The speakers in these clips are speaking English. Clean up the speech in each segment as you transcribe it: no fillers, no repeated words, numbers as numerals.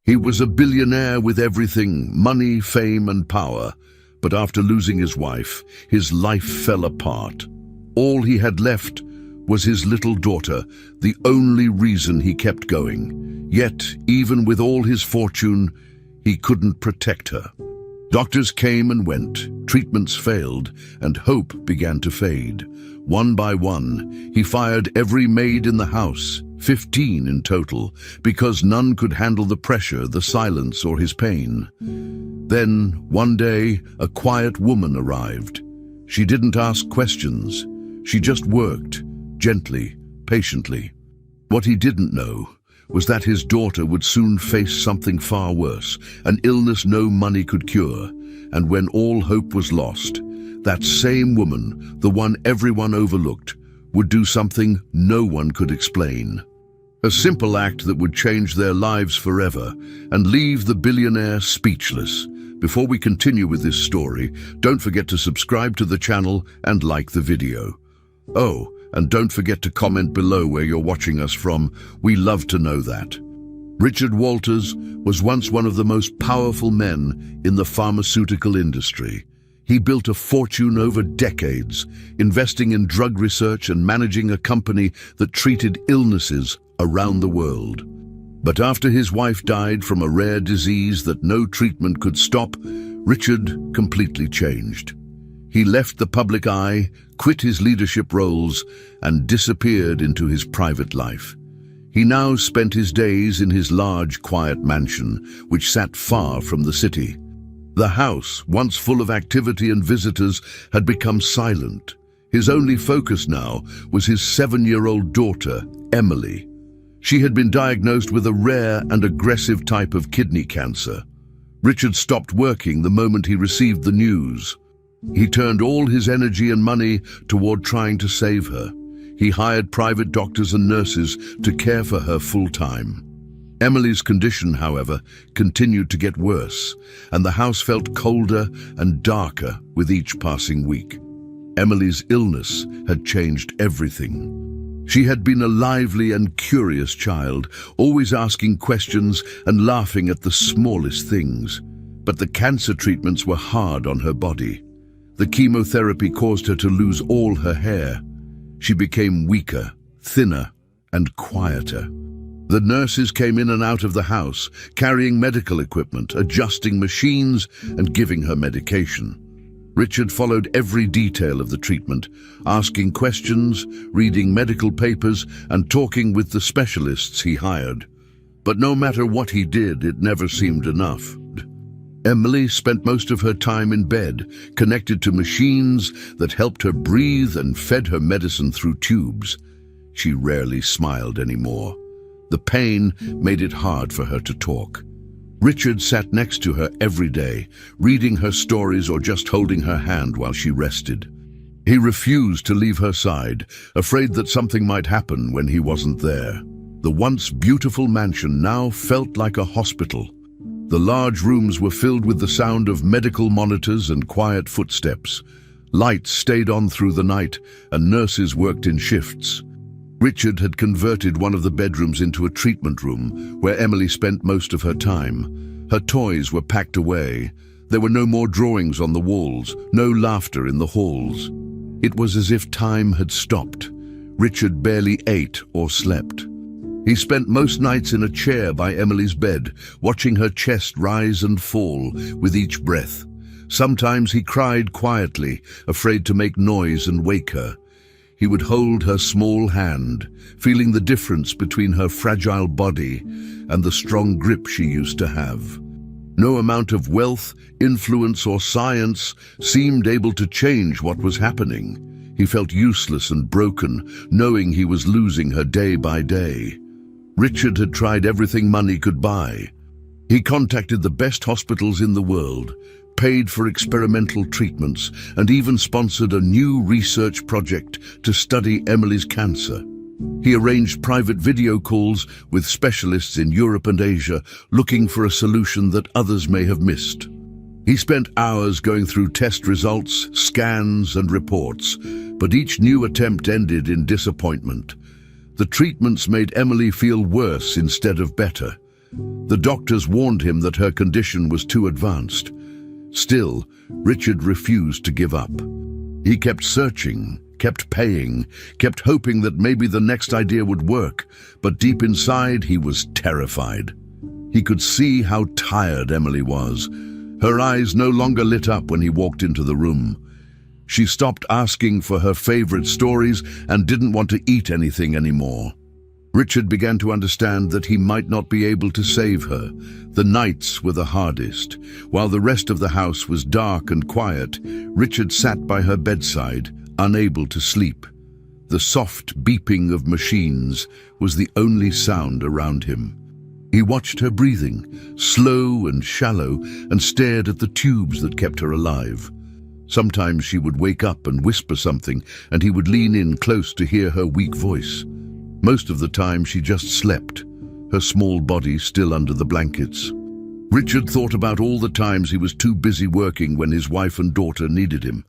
He was a billionaire with everything, money, fame, and power. But after losing his wife, his life fell apart. All he had left was his little daughter, the only reason he kept going. Yet, even with all his fortune, he couldn't protect her. Doctors came and went, treatments failed, and hope began to fade. One by one, he fired every maid in the house, 15 in total, because none could handle the pressure, the silence, or his pain. Then, one day, a quiet woman arrived. She didn't ask questions. She just worked, gently, patiently. What he didn't know was that his daughter would soon face something far worse, an illness no money could cure. And when all hope was lost, that same woman, the one everyone overlooked, would do something no one could explain. A simple act that would change their lives forever and leave the billionaire speechless. Before we continue with this story, don't forget to subscribe to the channel and like the video. Oh, and don't forget to comment below where you're watching us from. We love to know that. Richard Walters was once one of the most powerful men in the pharmaceutical industry. He built a fortune over decades, investing in drug research and managing a company that treated illnesses around the world. But after his wife died from a rare disease that no treatment could stop, Richard completely changed. He left the public eye, quit his leadership roles, and disappeared into his private life. He now spent his days in his large, quiet mansion, which sat far from the city. The house, once full of activity and visitors, had become silent. His only focus now was his 7-year-old daughter, Emily. She had been diagnosed with a rare and aggressive type of kidney cancer. Richard stopped working the moment he received the news. He turned all his energy and money toward trying to save her. He hired private doctors and nurses to care for her full-time. Emily's condition, however, continued to get worse, and the house felt colder and darker with each passing week. Emily's illness had changed everything. She had been a lively and curious child, always asking questions and laughing at the smallest things. But the cancer treatments were hard on her body. The chemotherapy caused her to lose all her hair. She became weaker, thinner, and quieter. The nurses came in and out of the house, carrying medical equipment, adjusting machines, and giving her medication. Richard followed every detail of the treatment, asking questions, reading medical papers, and talking with the specialists he hired. But no matter what he did, it never seemed enough. Emily spent most of her time in bed, connected to machines that helped her breathe and fed her medicine through tubes. She rarely smiled anymore. The pain made it hard for her to talk. Richard sat next to her every day, reading her stories or just holding her hand while she rested. He refused to leave her side, afraid that something might happen when he wasn't there. The once beautiful mansion now felt like a hospital. The large rooms were filled with the sound of medical monitors and quiet footsteps. Lights stayed on through the night, and nurses worked in shifts. Richard had converted one of the bedrooms into a treatment room, where Emily spent most of her time. Her toys were packed away. There were no more drawings on the walls, no laughter in the halls. It was as if time had stopped. Richard barely ate or slept. He spent most nights in a chair by Emily's bed, watching her chest rise and fall with each breath. Sometimes he cried quietly, afraid to make noise and wake her. He would hold her small hand, feeling the difference between her fragile body and the strong grip she used to have. No amount of wealth, influence, or science seemed able to change what was happening. He felt useless and broken, knowing he was losing her day by day. Richard had tried everything money could buy. He contacted the best hospitals in the world, paid for experimental treatments, and even sponsored a new research project to study Emily's cancer. He arranged private video calls with specialists in Europe and Asia, looking for a solution that others may have missed. He spent hours going through test results, scans, and reports, but each new attempt ended in disappointment. The treatments made Emily feel worse instead of better. The doctors warned him that her condition was too advanced. Still, Richard refused to give up. He kept searching, kept paying, kept hoping that maybe the next idea would work, but deep inside he was terrified. He could see how tired Emily was. Her eyes no longer lit up when he walked into the room. She stopped asking for her favorite stories and didn't want to eat anything anymore. Richard began to understand that he might not be able to save her. The nights were the hardest. While the rest of the house was dark and quiet, Richard sat by her bedside, unable to sleep. The soft beeping of machines was the only sound around him. He watched her breathing, slow and shallow, and stared at the tubes that kept her alive. Sometimes she would wake up and whisper something, and he would lean in close to hear her weak voice. Most of the time she just slept, her small body still under the blankets. Richard thought about all the times he was too busy working when his wife and daughter needed him.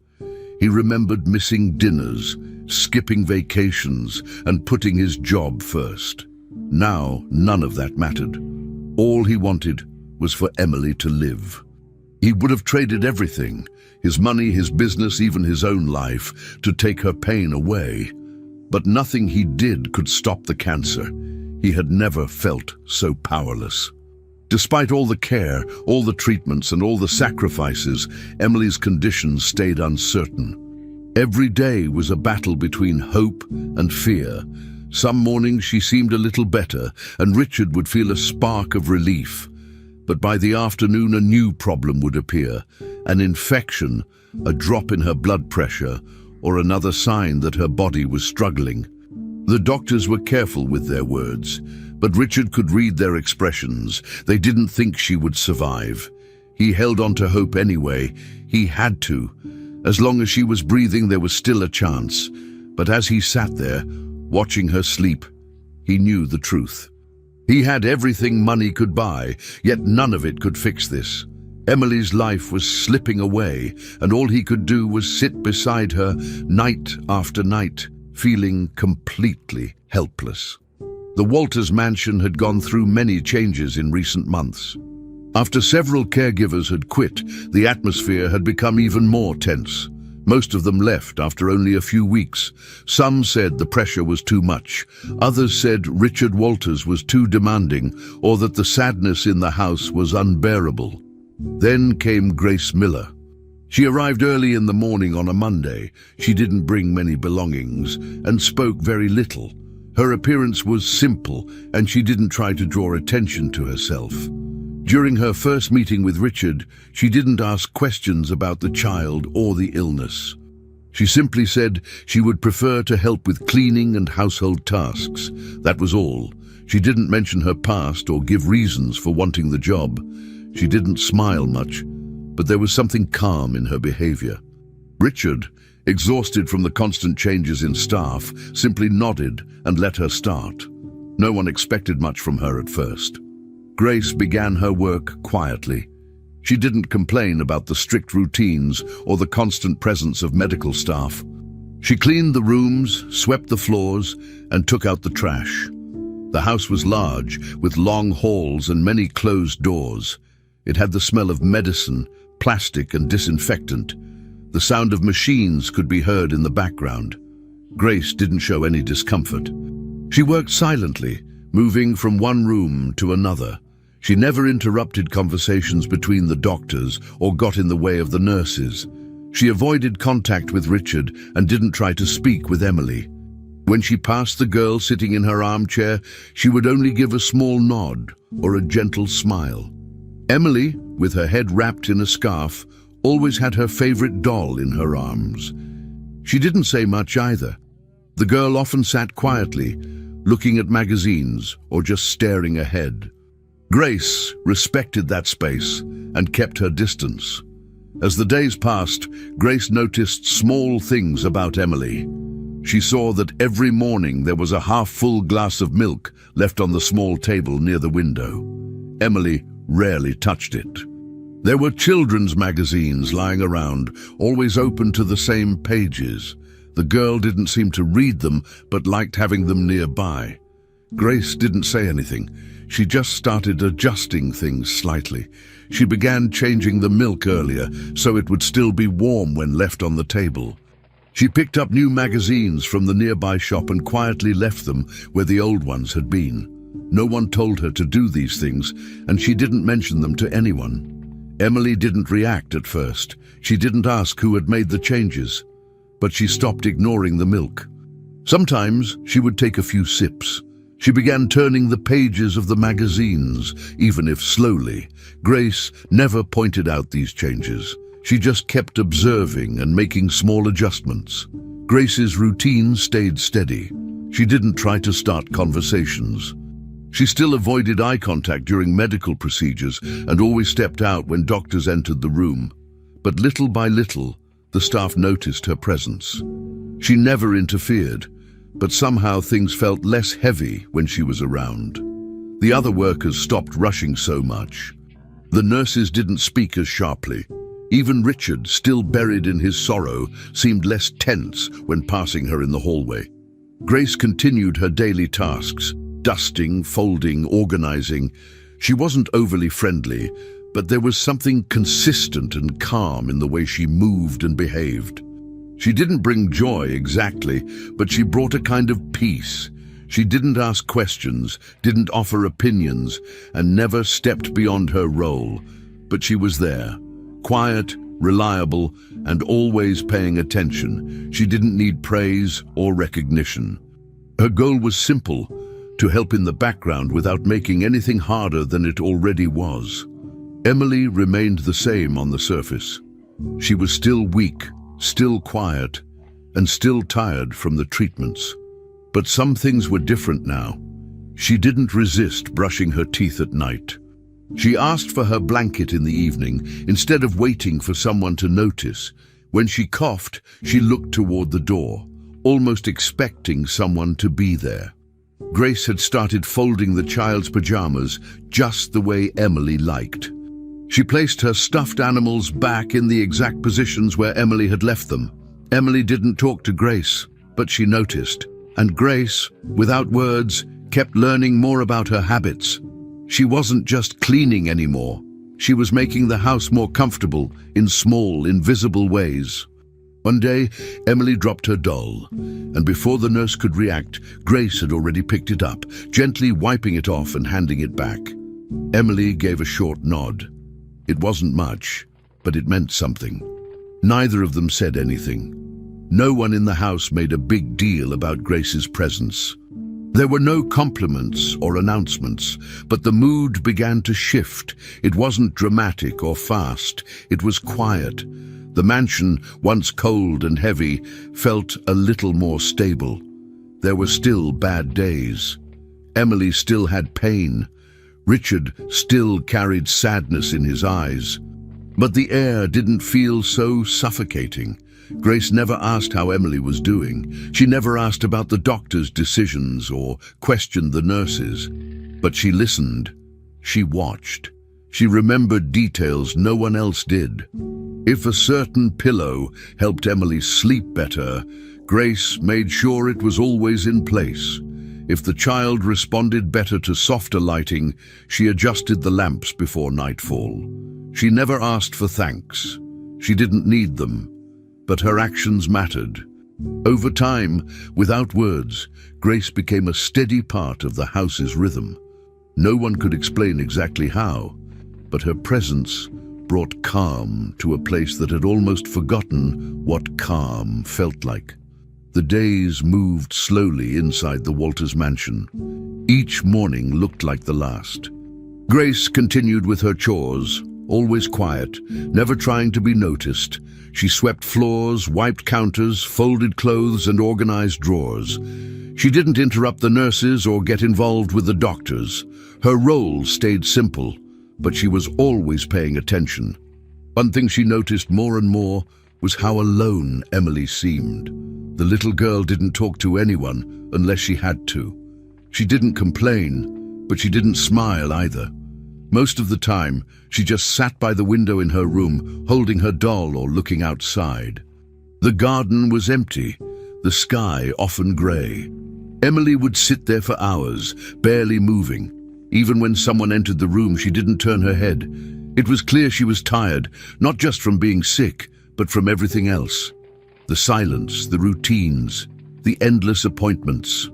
He remembered missing dinners, skipping vacations, and putting his job first. Now, none of that mattered. All he wanted was for Emily to live. He would have traded everything, his money, his business, even his own life, to take her pain away. But nothing he did could stop the cancer. He had never felt so powerless. Despite all the care, all the treatments, and all the sacrifices, Emily's condition stayed uncertain. Every day was a battle between hope and fear. Some mornings she seemed a little better, and Richard would feel a spark of relief. But by the afternoon a new problem would appear, an infection, a drop in her blood pressure, or another sign that her body was struggling. The doctors were careful with their words, but Richard could read their expressions. They didn't think she would survive. He held on to hope anyway. He had to. As long as she was breathing, there was still a chance. But as he sat there, watching her sleep, he knew the truth. He had everything money could buy, yet none of it could fix this. Emily's life was slipping away, and all he could do was sit beside her night after night, feeling completely helpless. The Walters mansion had gone through many changes in recent months. After several caregivers had quit, the atmosphere had become even more tense. Most of them left after only a few weeks. Some said the pressure was too much. Others said Richard Walters was too demanding, or that the sadness in the house was unbearable. Then came Grace Miller. She arrived early in the morning on a Monday. She didn't bring many belongings and spoke very little. Her appearance was simple, and she didn't try to draw attention to herself. During her first meeting with Richard, she didn't ask questions about the child or the illness. She simply said she would prefer to help with cleaning and household tasks. That was all. She didn't mention her past or give reasons for wanting the job. She didn't smile much, but there was something calm in her behavior. Richard, exhausted from the constant changes in staff, simply nodded and let her start. No one expected much from her at first. Grace began her work quietly. She didn't complain about the strict routines or the constant presence of medical staff. She cleaned the rooms, swept the floors, and took out the trash. The house was large, with long halls and many closed doors. It had the smell of medicine, plastic, and disinfectant. The sound of machines could be heard in the background. Grace didn't show any discomfort. She worked silently, moving from one room to another. She never interrupted conversations between the doctors or got in the way of the nurses. She avoided contact with Richard and didn't try to speak with Emily. When she passed the girl sitting in her armchair, she would only give a small nod or a gentle smile. Emily, with her head wrapped in a scarf, always had her favorite doll in her arms. She didn't say much either. The girl often sat quietly, looking at magazines or just staring ahead. Grace respected that space and kept her distance. As the days passed, Grace noticed small things about Emily. She saw that every morning there was a half-full glass of milk left on the small table near the window. Emily rarely touched it. There were children's magazines lying around, always open to the same pages. The girl didn't seem to read them, but liked having them nearby. Grace didn't say anything. She just started adjusting things slightly. She began changing the milk earlier so it would still be warm when left on the table. She picked up new magazines from the nearby shop and quietly left them where the old ones had been. No one told her to do these things, and she didn't mention them to anyone. Emily didn't react at first. She didn't ask who had made the changes, but she stopped ignoring the milk. Sometimes she would take a few sips. She began turning the pages of the magazines, even if slowly. Grace never pointed out these changes. She just kept observing and making small adjustments. Grace's routine stayed steady. She didn't try to start conversations. She still avoided eye contact during medical procedures and always stepped out when doctors entered the room. But little by little, the staff noticed her presence. She never interfered, but somehow things felt less heavy when she was around. The other workers stopped rushing so much. The nurses didn't speak as sharply. Even Richard, still buried in his sorrow, seemed less tense when passing her in the hallway. Grace continued her daily tasks, dusting, folding, organizing. She wasn't overly friendly, but there was something consistent and calm in the way she moved and behaved. She didn't bring joy exactly, but she brought a kind of peace. She didn't ask questions, didn't offer opinions, and never stepped beyond her role. But she was there, quiet, reliable, and always paying attention. She didn't need praise or recognition. Her goal was simple: to help in the background without making anything harder than it already was. Emily remained the same on the surface. She was still weak, still quiet, and still tired from the treatments. But some things were different now. She didn't resist brushing her teeth at night. She asked for her blanket in the evening instead of waiting for someone to notice. When she coughed, she looked toward the door, almost expecting someone to be there. Grace had started folding the child's pajamas just the way Emily liked. She placed her stuffed animals back in the exact positions where Emily had left them. Emily didn't talk to Grace, but she noticed. And Grace, without words, kept learning more about her habits. She wasn't just cleaning anymore. She was making the house more comfortable in small, invisible ways. One day, Emily dropped her doll, and before the nurse could react, Grace had already picked it up, gently wiping it off and handing it back. Emily gave a short nod. It wasn't much, but it meant something. Neither of them said anything. No one in the house made a big deal about Grace's presence. There were no compliments or announcements, but the mood began to shift. It wasn't dramatic or fast. It was quiet. The mansion, once cold and heavy, felt a little more stable. There were still bad days. Emily still had pain. Richard still carried sadness in his eyes. But the air didn't feel so suffocating. Grace never asked how Emily was doing. She never asked about the doctor's decisions or questioned the nurses. But she listened. She watched. She remembered details no one else did. If a certain pillow helped Emily sleep better, Grace made sure it was always in place. If the child responded better to softer lighting, she adjusted the lamps before nightfall. She never asked for thanks. She didn't need them, but her actions mattered. Over time, without words, Grace became a steady part of the house's rhythm. No one could explain exactly how, but her presence brought calm to a place that had almost forgotten what calm felt like. The days moved slowly inside the Walters mansion. Each morning looked like the last. Grace continued with her chores, always quiet, never trying to be noticed. She swept floors, wiped counters, folded clothes, and organized drawers. She didn't interrupt the nurses or get involved with the doctors. Her role stayed simple, but she was always paying attention. One thing she noticed more and more was how alone Emily seemed. The little girl didn't talk to anyone unless she had to. She didn't complain, but she didn't smile either. Most of the time, she just sat by the window in her room, holding her doll or looking outside. The garden was empty, the sky often gray. Emily would sit there for hours, barely moving. Even when someone entered the room, she didn't turn her head. It was clear she was tired, not just from being sick, but from everything else. The silence, the routines, the endless appointments.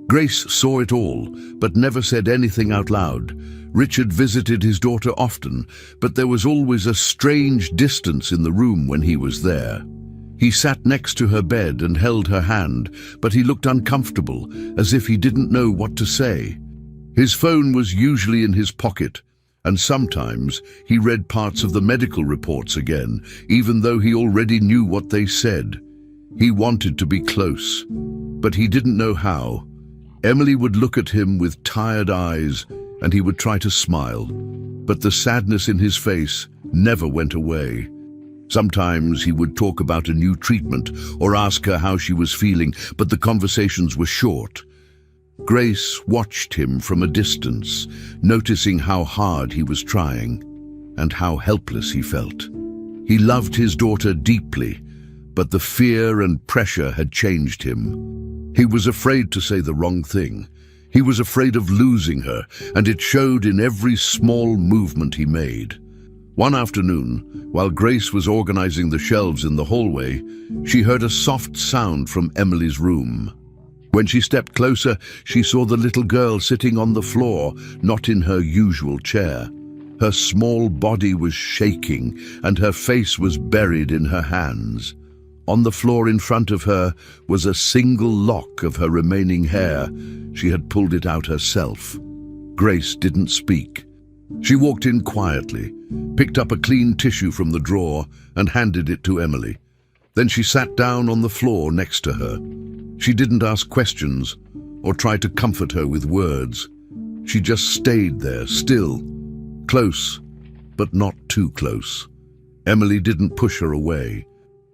Grace saw it all, but never said anything out loud. Richard visited his daughter often, but there was always a strange distance in the room when he was there. He sat next to her bed and held her hand, but he looked uncomfortable, as if he didn't know what to say. His phone was usually in his pocket, and sometimes he read parts of the medical reports again, even though he already knew what they said. He wanted to be close, but he didn't know how. Emily would look at him with tired eyes, and he would try to smile, but the sadness in his face never went away. Sometimes he would talk about a new treatment or ask her how she was feeling, but the conversations were short. Grace watched him from a distance, noticing how hard he was trying and how helpless he felt. He loved his daughter deeply, but the fear and pressure had changed him. He was afraid to say the wrong thing. He was afraid of losing her, and it showed in every small movement he made. One afternoon, while Grace was organizing the shelves in the hallway, she heard a soft sound from Emily's room. When she stepped closer, she saw the little girl sitting on the floor, not in her usual chair. Her small body was shaking, and her face was buried in her hands. On the floor in front of her was a single lock of her remaining hair. She had pulled it out herself. Grace didn't speak. She walked in quietly, picked up a clean tissue from the drawer, and handed it to Emily. Then she sat down on the floor next to her. She didn't ask questions or try to comfort her with words. She just stayed there, still, close, but not too close. Emily didn't push her away.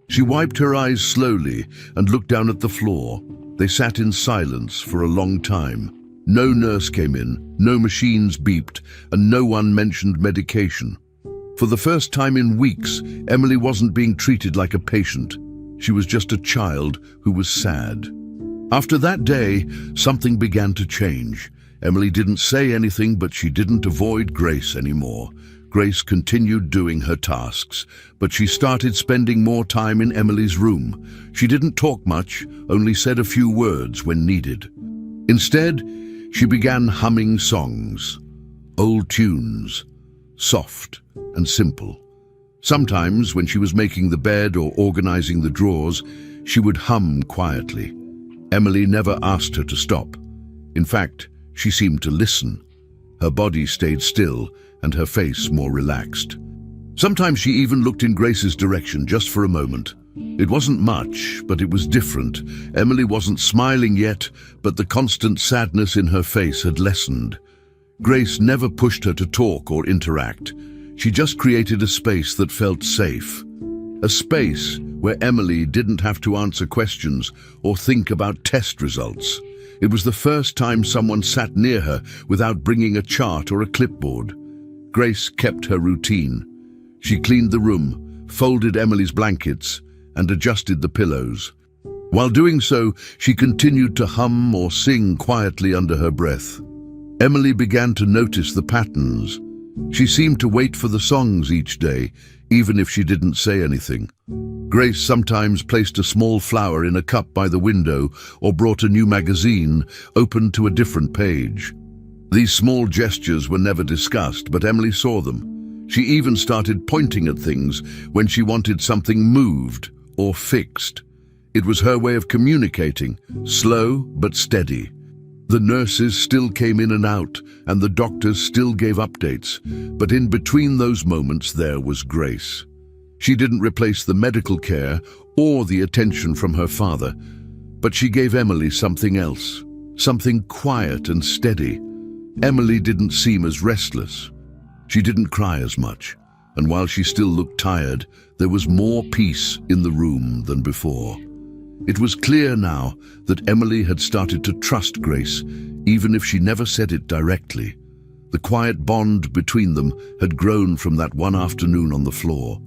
She wiped her eyes slowly and looked down at the floor. They sat in silence for a long time. No nurse came in, no machines beeped, and no one mentioned medication. For the first time in weeks, Emily wasn't being treated like a patient. She was just a child who was sad. After that day, something began to change. Emily didn't say anything, but she didn't avoid Grace anymore. Grace continued doing her tasks, but she started spending more time in Emily's room. She didn't talk much, only said a few words when needed. Instead, she began humming songs, old tunes, soft and simple. Sometimes, when she was making the bed or organizing the drawers, she would hum quietly. Emily never asked her to stop. In fact, she seemed to listen. Her body stayed still, and her face more relaxed. Sometimes she even looked in Grace's direction just for a moment. It wasn't much, but it was different. Emily wasn't smiling yet, but the constant sadness in her face had lessened. Grace never pushed her to talk or interact. She just created a space that felt safe. A space where Emily didn't have to answer questions or think about test results. It was the first time someone sat near her without bringing a chart or a clipboard. Grace kept her routine. She cleaned the room, folded Emily's blankets, and adjusted the pillows. While doing so, she continued to hum or sing quietly under her breath. Emily began to notice the patterns. She seemed to wait for the songs each day, even if she didn't say anything. Grace sometimes placed a small flower in a cup by the window or brought a new magazine, open to a different page. These small gestures were never discussed, but Emily saw them. She even started pointing at things when she wanted something moved or fixed. It was her way of communicating, slow but steady. The nurses still came in and out, and the doctors still gave updates, but in between those moments there was Grace. She didn't replace the medical care or the attention from her father, but she gave Emily something else, something quiet and steady. Emily didn't seem as restless. She didn't cry as much, and while she still looked tired, there was more peace in the room than before. It was clear now that Emily had started to trust Grace, even if she never said it directly. The quiet bond between them had grown from that one afternoon on the floor.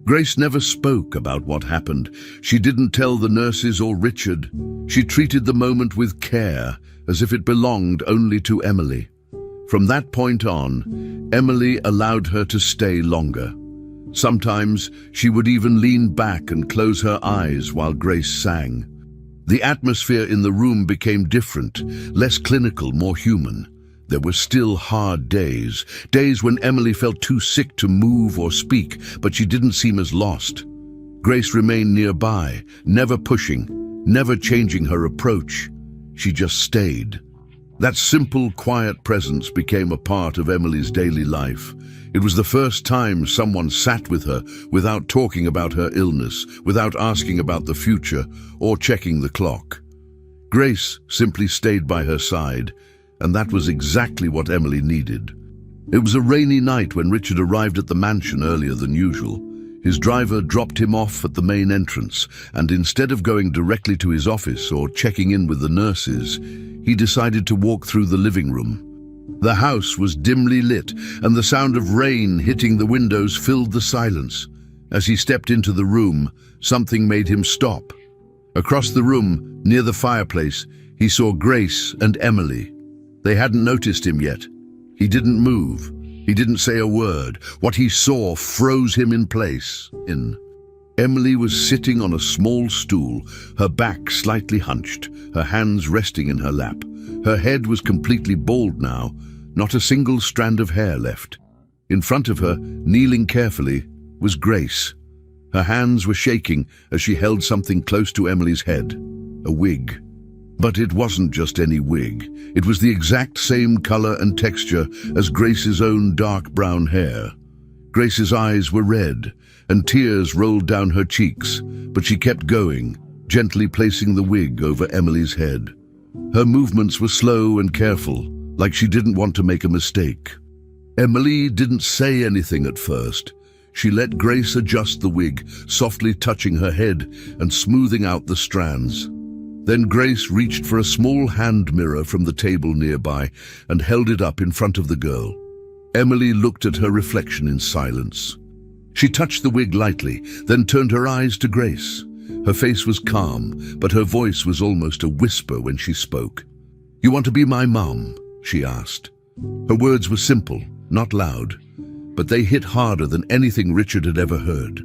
Grace never spoke about what happened. She didn't tell the nurses or Richard. She treated the moment with care, as if it belonged only to Emily. From that point on, Emily allowed her to stay longer. Sometimes she would even lean back and close her eyes while Grace sang. The atmosphere in the room became different, less clinical, more human. There were still hard days, days when Emily felt too sick to move or speak, but she didn't seem as lost. Grace remained nearby, never pushing, never changing her approach. She just stayed. That simple, quiet presence became a part of Emily's daily life. It was the first time someone sat with her without talking about her illness, without asking about the future or checking the clock. Grace simply stayed by her side, and that was exactly what Emily needed. It was a rainy night when Richard arrived at the mansion earlier than usual. His driver dropped him off at the main entrance, and instead of going directly to his office or checking in with the nurses, he decided to walk through the living room. The house was dimly lit, and the sound of rain hitting the windows filled the silence. As he stepped into the room, something made him stop. Across the room, near the fireplace, he saw Grace and Emily. They hadn't noticed him yet. He didn't move. He didn't say a word. What he saw froze him in place. Emily was sitting on a small stool, her back slightly hunched, her hands resting in her lap. Her head was completely bald now, not a single strand of hair left. In front of her, kneeling carefully, was Grace. Her hands were shaking as she held something close to Emily's head, a wig. But it wasn't just any wig. It was the exact same color and texture as Grace's own dark brown hair. Grace's eyes were red, and tears rolled down her cheeks, but she kept going, gently placing the wig over Emily's head. Her movements were slow and careful, like she didn't want to make a mistake. Emily didn't say anything at first. She let Grace adjust the wig, softly touching her head and smoothing out the strands. Then Grace reached for a small hand mirror from the table nearby and held it up in front of the girl. Emily looked at her reflection in silence. She touched the wig lightly, then turned her eyes to Grace. Her face was calm, but her voice was almost a whisper when she spoke. "You want to be my mom?" she asked. Her words were simple, not loud, but they hit harder than anything Richard had ever heard.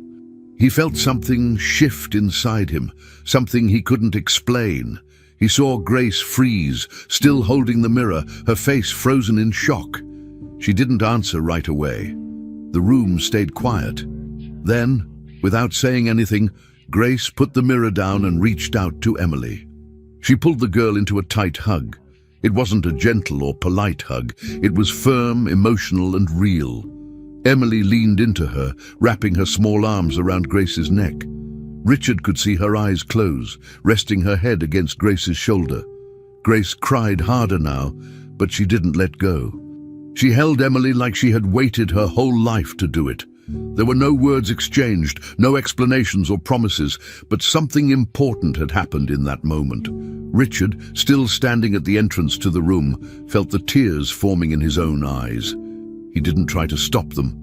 He felt something shift inside him, something he couldn't explain. He saw Grace freeze, still holding the mirror, her face frozen in shock. She didn't answer right away. The room stayed quiet. Then, without saying anything, Grace put the mirror down and reached out to Emily. She pulled the girl into a tight hug. It wasn't a gentle or polite hug. It was firm, emotional, and real. Emily leaned into her, wrapping her small arms around Grace's neck. Richard could see her eyes close, resting her head against Grace's shoulder. Grace cried harder now, but she didn't let go. She held Emily like she had waited her whole life to do it. There were no words exchanged, no explanations or promises, but something important had happened in that moment. Richard, still standing at the entrance to the room, felt the tears forming in his own eyes. He didn't try to stop them.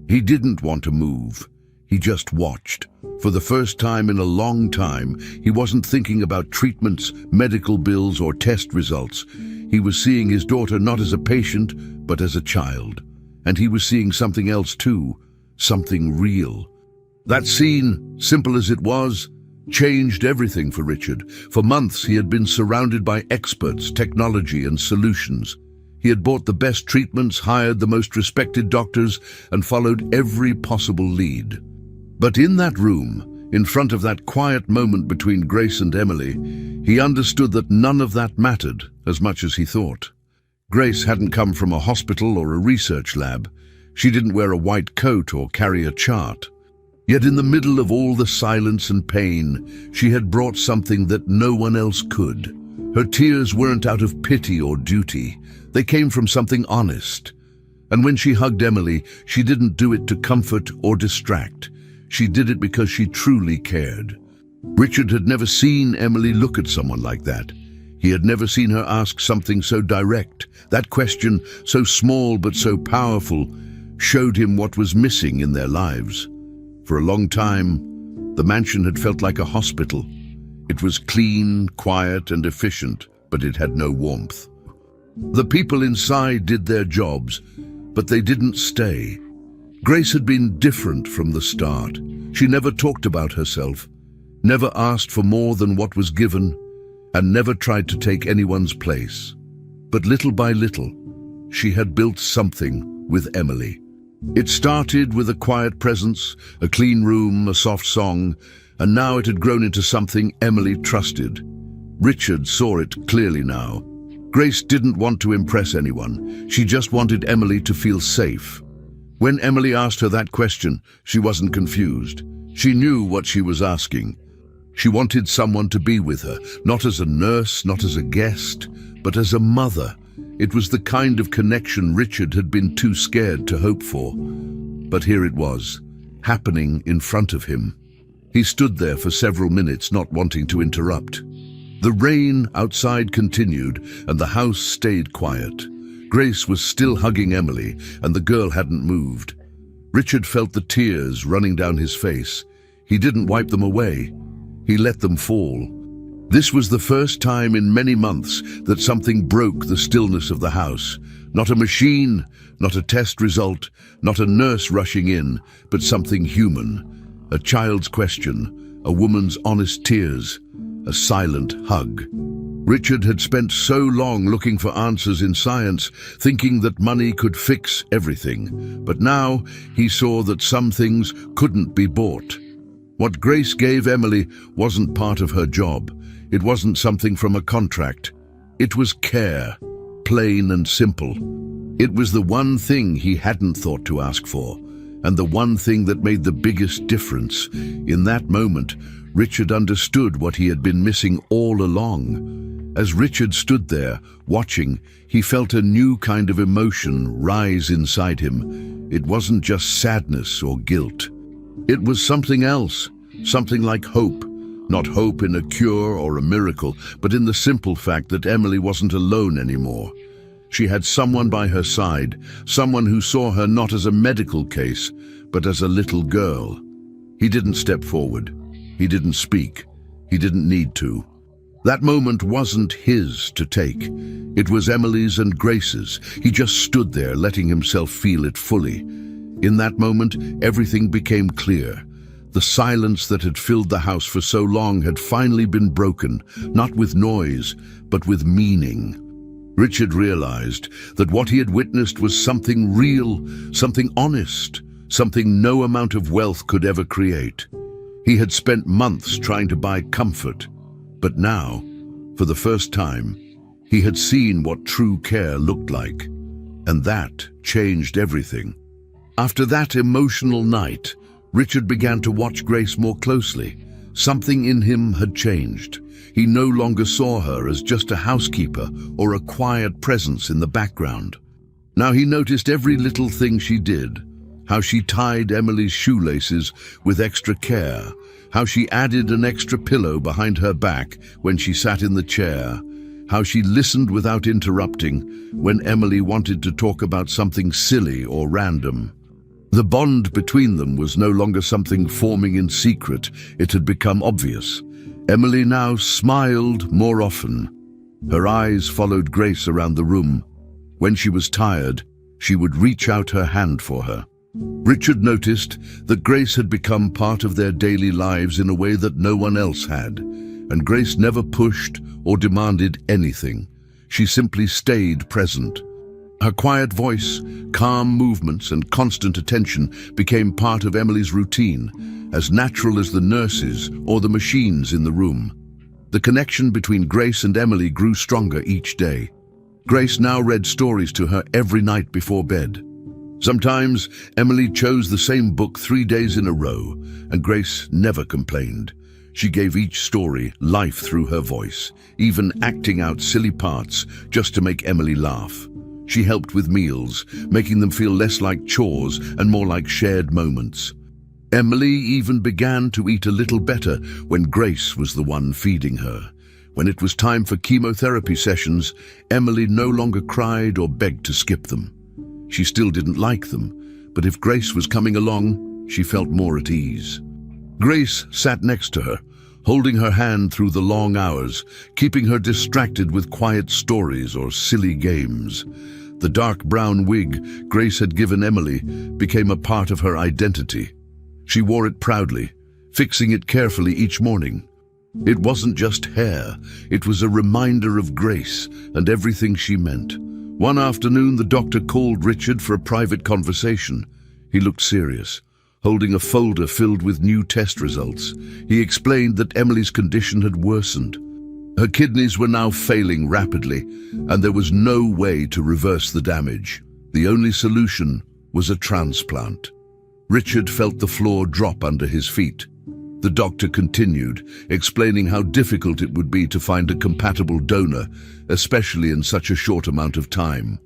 He didn't want to move. He just watched. For the first time in a long time, he wasn't thinking about treatments, medical bills, or test results. He was seeing his daughter not as a patient, but as a child. And he was seeing something else too, something real. That scene, simple as it was, changed everything for Richard. For months he had been surrounded by experts, technology, and solutions. He had bought the best treatments, hired the most respected doctors, and followed every possible lead. But in that room, in front of that quiet moment between Grace and Emily, he understood that none of that mattered as much as he thought. Grace hadn't come from a hospital or a research lab. She didn't wear a white coat or carry a chart. Yet in the middle of all the silence and pain, she had brought something that no one else could. Her tears weren't out of pity or duty. They came from something honest. And when she hugged Emily, she didn't do it to comfort or distract. She did it because she truly cared. Richard had never seen Emily look at someone like that. He had never seen her ask something so direct. That question, so small but so powerful, showed him what was missing in their lives. For a long time, the mansion had felt like a hospital. It was clean, quiet, and efficient, but it had no warmth. The people inside did their jobs, but they didn't stay. Grace had been different from the start. She never talked about herself, never asked for more than what was given, and never tried to take anyone's place. But little by little, she had built something with Emily. It started with a quiet presence, a clean room, a soft song, and now it had grown into something Emily trusted. Richard saw it clearly now. Grace didn't want to impress anyone. She just wanted Emily to feel safe. When Emily asked her that question, she wasn't confused. She knew what she was asking. She wanted someone to be with her, not as a nurse, not as a guest, but as a mother. It was the kind of connection Richard had been too scared to hope for. But here it was, happening in front of him. He stood there for several minutes, not wanting to interrupt. The rain outside continued, and the house stayed quiet. Grace was still hugging Emily, and the girl hadn't moved. Richard felt the tears running down his face. He didn't wipe them away. He let them fall. This was the first time in many months that something broke the stillness of the house. Not a machine, not a test result, not a nurse rushing in, but something human. A child's question, a woman's honest tears, a silent hug. Richard had spent so long looking for answers in science, thinking that money could fix everything. But now he saw that some things couldn't be bought. What Grace gave Emily wasn't part of her job. It wasn't something from a contract. It was care, plain and simple. It was the one thing he hadn't thought to ask for, and the one thing that made the biggest difference. In that moment, Richard understood what he had been missing all along. As Richard stood there, watching, he felt a new kind of emotion rise inside him. It wasn't just sadness or guilt. It was something else, something like hope. Not hope in a cure or a miracle, but in the simple fact that Emily wasn't alone anymore. She had someone by her side, someone who saw her not as a medical case, but as a little girl. He didn't step forward. He didn't speak. He didn't need to. That moment wasn't his to take. It was Emily's and Grace's. He just stood there, letting himself feel it fully. In that moment, everything became clear. The silence that had filled the house for so long had finally been broken, not with noise, but with meaning. Richard realized that what he had witnessed was something real, something honest, something no amount of wealth could ever create. He had spent months trying to buy comfort, but now, for the first time, he had seen what true care looked like, and that changed everything. After that emotional night, Richard began to watch Grace more closely. Something in him had changed. He no longer saw her as just a housekeeper or a quiet presence in the background. Now he noticed every little thing she did, how she tied Emily's shoelaces with extra care, how she added an extra pillow behind her back when she sat in the chair, how she listened without interrupting when Emily wanted to talk about something silly or random. The bond between them was no longer something forming in secret. It had become obvious. Emily now smiled more often. Her eyes followed Grace around the room. When she was tired, she would reach out her hand for her. Richard noticed that Grace had become part of their daily lives in a way that no one else had, and Grace never pushed or demanded anything. She simply stayed present. Her quiet voice, calm movements, and constant attention became part of Emily's routine, as natural as the nurses or the machines in the room. The connection between Grace and Emily grew stronger each day. Grace now read stories to her every night before bed. Sometimes Emily chose the same book 3 days in a row, and Grace never complained. She gave each story life through her voice, even acting out silly parts just to make Emily laugh. She helped with meals, making them feel less like chores and more like shared moments. Emily even began to eat a little better when Grace was the one feeding her. When it was time for chemotherapy sessions, Emily no longer cried or begged to skip them. She still didn't like them, but if Grace was coming along, she felt more at ease. Grace sat next to her, holding her hand through the long hours, keeping her distracted with quiet stories or silly games. The dark brown wig Grace had given Emily became a part of her identity. She wore it proudly, fixing it carefully each morning. It wasn't just hair, it was a reminder of Grace and everything she meant. One afternoon, the doctor called Richard for a private conversation. He looked serious, holding a folder filled with new test results. He explained that Emily's condition had worsened. Her kidneys were now failing rapidly, and there was no way to reverse the damage. The only solution was a transplant. Richard felt the floor drop under his feet. The doctor continued, explaining how difficult it would be to find a compatible donor, especially in such a short amount of time.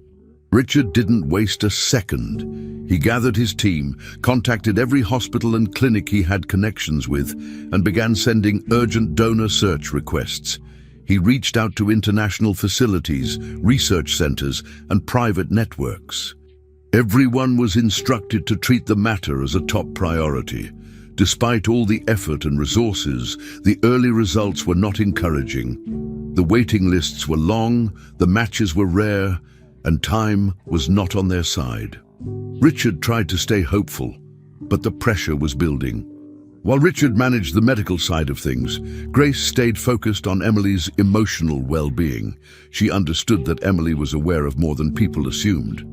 Richard didn't waste a second. He gathered his team, contacted every hospital and clinic he had connections with, and began sending urgent donor search requests. He reached out to international facilities, research centers, and private networks. Everyone was instructed to treat the matter as a top priority. Despite all the effort and resources, the early results were not encouraging. The waiting lists were long, the matches were rare, and time was not on their side. Richard tried to stay hopeful, but the pressure was building. While Richard managed the medical side of things, Grace stayed focused on Emily's emotional well-being. She understood that Emily was aware of more than people assumed.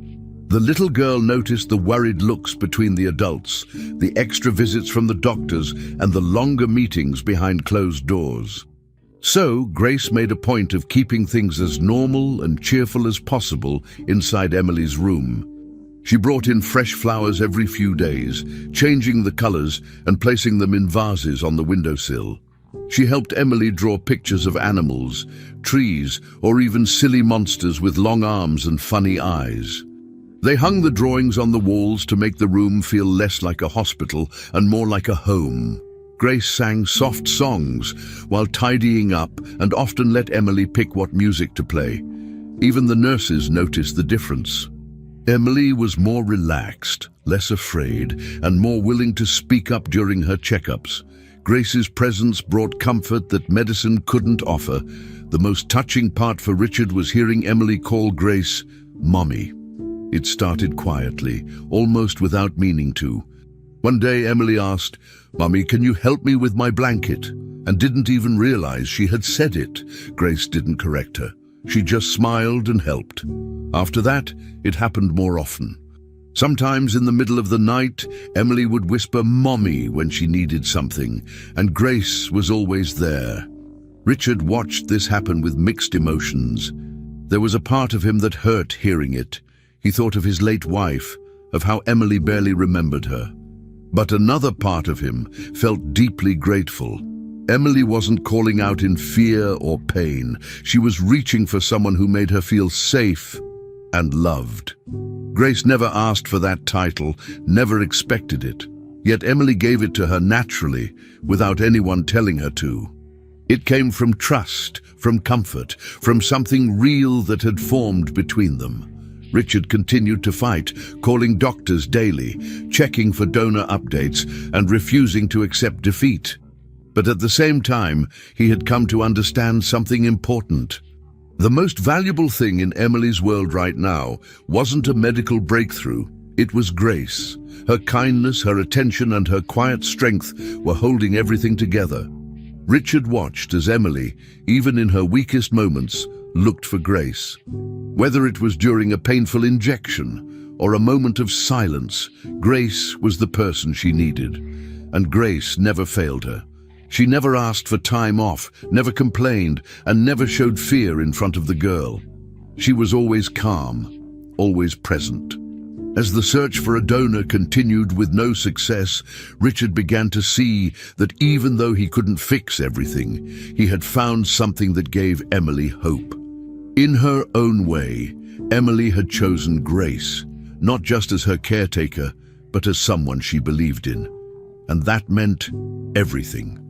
The little girl noticed the worried looks between the adults, the extra visits from the doctors, and the longer meetings behind closed doors. So, Grace made a point of keeping things as normal and cheerful as possible inside Emily's room. She brought in fresh flowers every few days, changing the colors and placing them in vases on the windowsill. She helped Emily draw pictures of animals, trees, or even silly monsters with long arms and funny eyes. They hung the drawings on the walls to make the room feel less like a hospital and more like a home. Grace sang soft songs while tidying up and often let Emily pick what music to play. Even the nurses noticed the difference. Emily was more relaxed, less afraid, and more willing to speak up during her checkups. Grace's presence brought comfort that medicine couldn't offer. The most touching part for Richard was hearing Emily call Grace Mommy. It started quietly, almost without meaning to. One day Emily asked, "Mommy, can you help me with my blanket?" and didn't even realize she had said it. Grace didn't correct her. She just smiled and helped. After that, it happened more often. Sometimes in the middle of the night, Emily would whisper "Mommy" when she needed something, and Grace was always there. Richard watched this happen with mixed emotions. There was a part of him that hurt hearing it. He thought of his late wife, of how Emily barely remembered her. But another part of him felt deeply grateful. Emily wasn't calling out in fear or pain. She was reaching for someone who made her feel safe and loved. Grace never asked for that title, never expected it. Yet Emily gave it to her naturally, without anyone telling her to. It came from trust, from comfort, from something real that had formed between them. Richard continued to fight, calling doctors daily, checking for donor updates, and refusing to accept defeat. But at the same time, he had come to understand something important. The most valuable thing in Emily's world right now wasn't a medical breakthrough. It was Grace. Her kindness, her attention, and her quiet strength were holding everything together. Richard watched as Emily, even in her weakest moments, looked for Grace. Whether it was during a painful injection or a moment of silence, Grace was the person she needed. And Grace never failed her. She never asked for time off, never complained, and never showed fear in front of the girl. She was always calm, always present. As the search for a donor continued with no success, Richard began to see that even though he couldn't fix everything, he had found something that gave Emily hope. In her own way, Emily had chosen Grace, not just as her caretaker, but as someone she believed in. And that meant everything.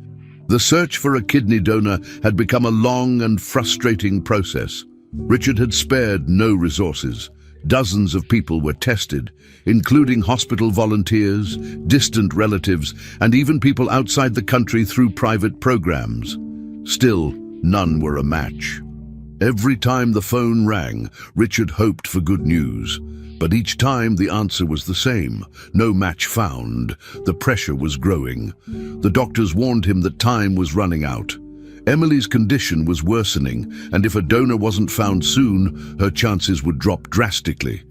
The search for a kidney donor had become a long and frustrating process. Richard had spared no resources. Dozens of people were tested, including hospital volunteers, distant relatives, and even people outside the country through private programs. Still, none were a match. Every time the phone rang, Richard hoped for good news. But each time the answer was the same: no match found. The pressure was growing. The doctors warned him that time was running out. Emily's condition was worsening, and if a donor wasn't found soon, her chances would drop drastically.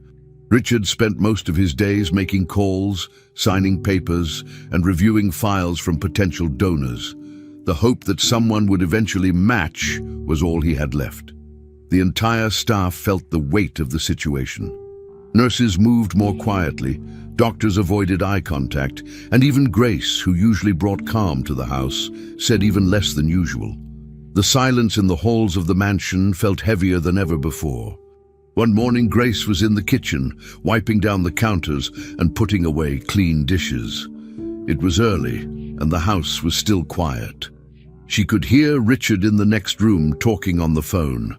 Richard spent most of his days making calls, signing papers, and reviewing files from potential donors. The hope that someone would eventually match was all he had left. The entire staff felt the weight of the situation. Nurses moved more quietly, doctors avoided eye contact, and even Grace, who usually brought calm to the house, said even less than usual. The silence in the halls of the mansion felt heavier than ever before. One morning, Grace was in the kitchen, wiping down the counters and putting away clean dishes. It was early, and the house was still quiet. She could hear Richard in the next room talking on the phone.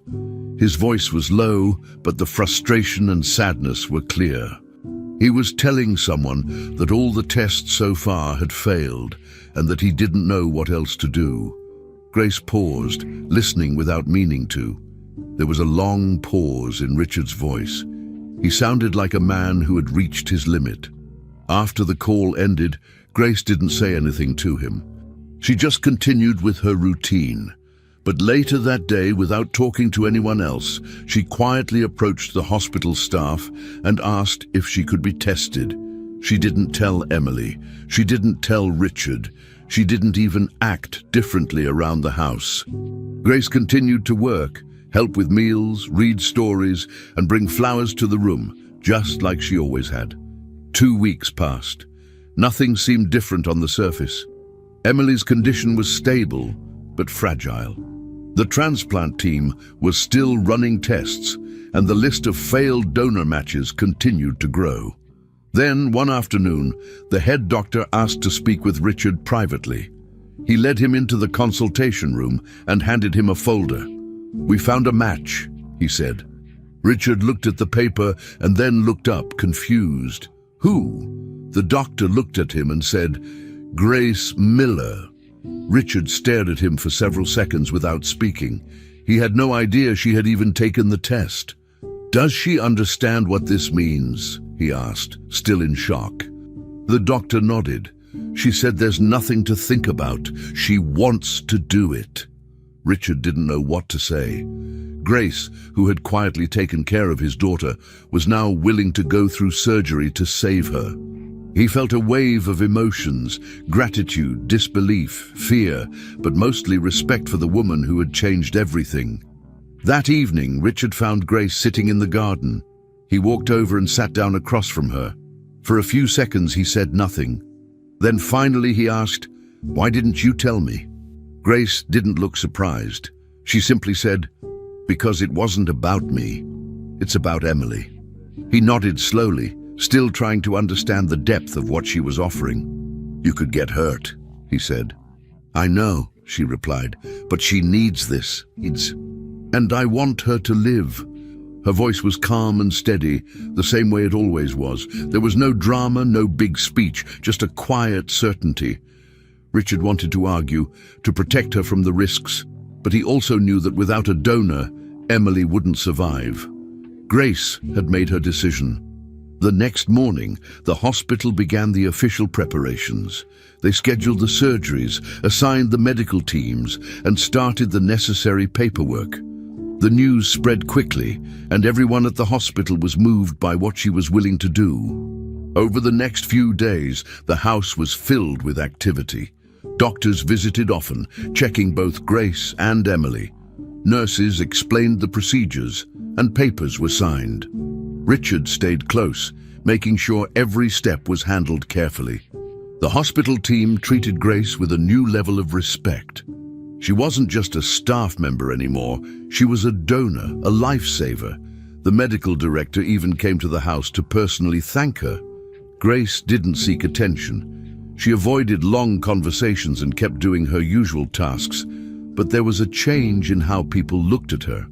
His voice was low, but the frustration and sadness were clear. He was telling someone that all the tests so far had failed, and that he didn't know what else to do. Grace paused, listening without meaning to. There was a long pause in Richard's voice. He sounded like a man who had reached his limit. After the call ended, Grace didn't say anything to him. She just continued with her routine. But later that day, without talking to anyone else, she quietly approached the hospital staff and asked if she could be tested. She didn't tell Emily. She didn't tell Richard. She didn't even act differently around the house. Grace continued to work, help with meals, read stories, and bring flowers to the room, just like she always had. 2 weeks passed. Nothing seemed different on the surface. Emily's condition was stable, but fragile. The transplant team was still running tests, and the list of failed donor matches continued to grow. Then, one afternoon, the head doctor asked to speak with Richard privately. He led him into the consultation room and handed him a folder. "We found a match," he said. Richard looked at the paper and then looked up, confused. "Who?" The doctor looked at him and said, "Grace Miller." Richard stared at him for several seconds without speaking. He had no idea she had even taken the test. "Does she understand what this means?" he asked, still in shock. The doctor nodded. She said there's nothing to think about. She wants to do it. Richard didn't know what to say. Grace, who had quietly taken care of his daughter, was now willing to go through surgery to save her. He felt a wave of emotions: gratitude, disbelief, fear, but mostly respect for the woman who had changed everything. That evening, Richard found Grace sitting in the garden. He walked over and sat down across from her. For a few seconds, he said nothing. Then finally he asked, "Why didn't you tell me?" Grace didn't look surprised. She simply said, "Because it wasn't about me. It's about Emily." He nodded slowly, still trying to understand the depth of what she was offering. "You could get hurt," he said. "I know," she replied, "but she needs this. And I want her to live." Her voice was calm and steady, the same way it always was. There was no drama, no big speech, just a quiet certainty. Richard wanted to argue, to protect her from the risks, but he also knew that without a donor, Emily wouldn't survive. Grace had made her decision. The next morning, the hospital began the official preparations. They scheduled the surgeries, assigned the medical teams, and started the necessary paperwork. The news spread quickly, and everyone at the hospital was moved by what she was willing to do. Over the next few days, the house was filled with activity. Doctors visited often, checking both Grace and Emily. Nurses explained the procedures, and papers were signed. Richard stayed close, making sure every step was handled carefully. The hospital team treated Grace with a new level of respect. She wasn't just a staff member anymore, she was a donor, a lifesaver. The medical director even came to the house to personally thank her. Grace didn't seek attention. She avoided long conversations and kept doing her usual tasks, but there was a change in how people looked at her.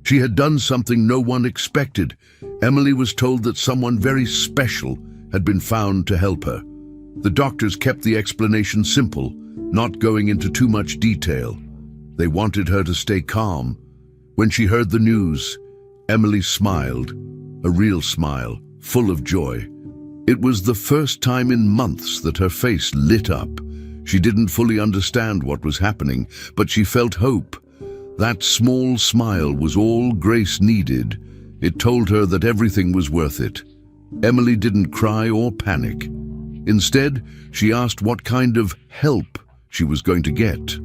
She had done something no one expected. Emily was told that someone very special had been found to help her. The doctors kept the explanation simple, not going into too much detail. They wanted her to stay calm. When she heard the news, Emily smiled, a real smile, full of joy. It was the first time in months that her face lit up. She didn't fully understand what was happening, but she felt hope. That small smile was all Grace needed. It told her that everything was worth it. Emily didn't cry or panic. Instead, she asked what kind of help she was going to get.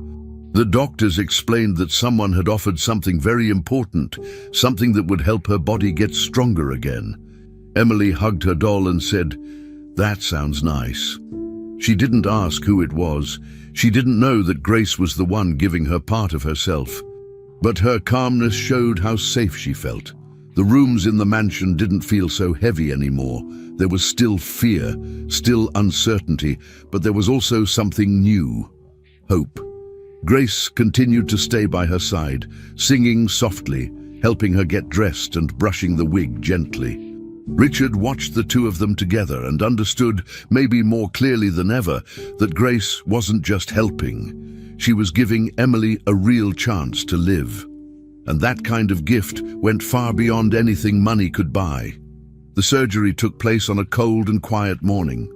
The doctors explained that someone had offered something very important, something that would help her body get stronger again. Emily hugged her doll and said, "That sounds nice." She didn't ask who it was. She didn't know that Grace was the one giving her part of herself. But her calmness showed how safe she felt. The rooms in the mansion didn't feel so heavy anymore. There was still fear, still uncertainty, but there was also something new: hope. Grace continued to stay by her side, singing softly, helping her get dressed and brushing the wig gently. Richard watched the two of them together and understood, maybe more clearly than ever, that Grace wasn't just helping. She was giving Emily a real chance to live. And that kind of gift went far beyond anything money could buy. The surgery took place on a cold and quiet morning.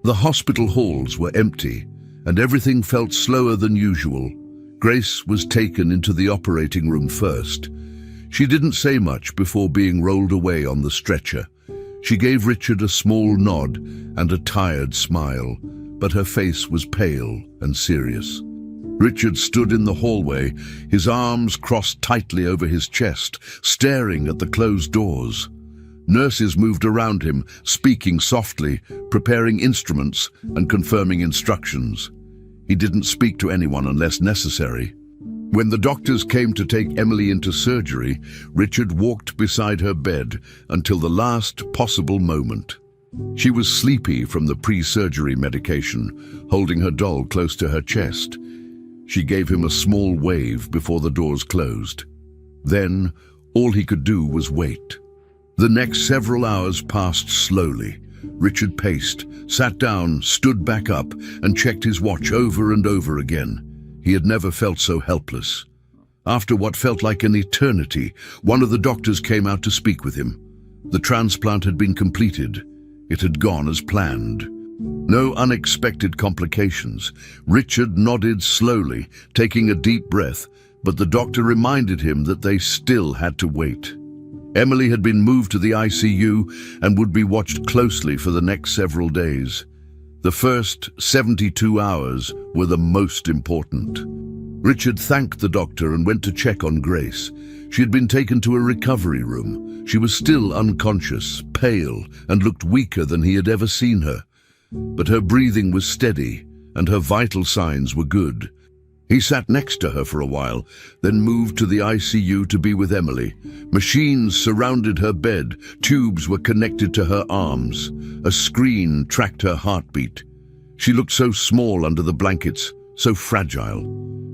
The hospital halls were empty, and everything felt slower than usual. Grace was taken into the operating room first. She didn't say much before being rolled away on the stretcher. She gave Richard a small nod and a tired smile, but her face was pale and serious. Richard stood in the hallway, his arms crossed tightly over his chest, staring at the closed doors. Nurses moved around him, speaking softly, preparing instruments and confirming instructions. He didn't speak to anyone unless necessary. When the doctors came to take Emily into surgery, Richard walked beside her bed until the last possible moment. She was sleepy from the pre-surgery medication, holding her doll close to her chest. She gave him a small wave before the doors closed. Then, all he could do was wait. The next several hours passed slowly. Richard paced, sat down, stood back up, and checked his watch over and over again. He had never felt so helpless. After what felt like an eternity, one of the doctors came out to speak with him. The transplant had been completed. It had gone as planned. No unexpected complications. Richard nodded slowly, taking a deep breath, but the doctor reminded him that they still had to wait. Emily had been moved to the ICU and would be watched closely for the next several days. The first 72 hours were the most important. Richard thanked the doctor and went to check on Grace. She had been taken to a recovery room. She was still unconscious, pale, and looked weaker than he had ever seen her. But her breathing was steady, and her vital signs were good. He sat next to her for a while, then moved to the ICU to be with Emily. Machines surrounded her bed, tubes were connected to her arms. A screen tracked her heartbeat. She looked so small under the blankets, so fragile.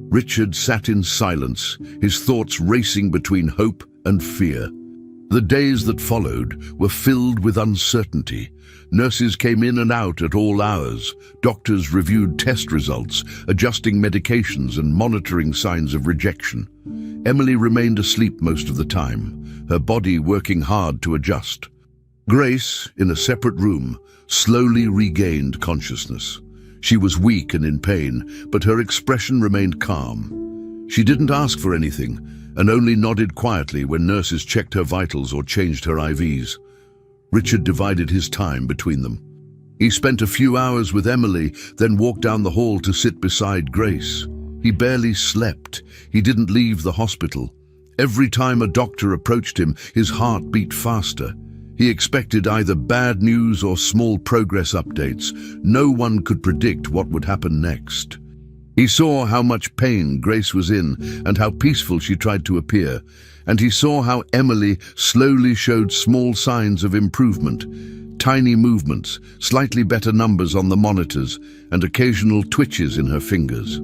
Richard sat in silence, his thoughts racing between hope and fear. The days that followed were filled with uncertainty. Nurses came in and out at all hours. Doctors reviewed test results, adjusting medications and monitoring signs of rejection. Emily remained asleep most of the time, her body working hard to adjust. Grace, in a separate room, slowly regained consciousness. She was weak and in pain, but her expression remained calm. She didn't ask for anything, and only nodded quietly when nurses checked her vitals or changed her IVs. Richard divided his time between them. He spent a few hours with Emily, then walked down the hall to sit beside Grace. He barely slept. He didn't leave the hospital. Every time a doctor approached him, his heart beat faster. He expected either bad news or small progress updates. No one could predict what would happen next. He saw how much pain Grace was in and how peaceful she tried to appear, and he saw how Emily slowly showed small signs of improvement, tiny movements, slightly better numbers on the monitors, and occasional twitches in her fingers.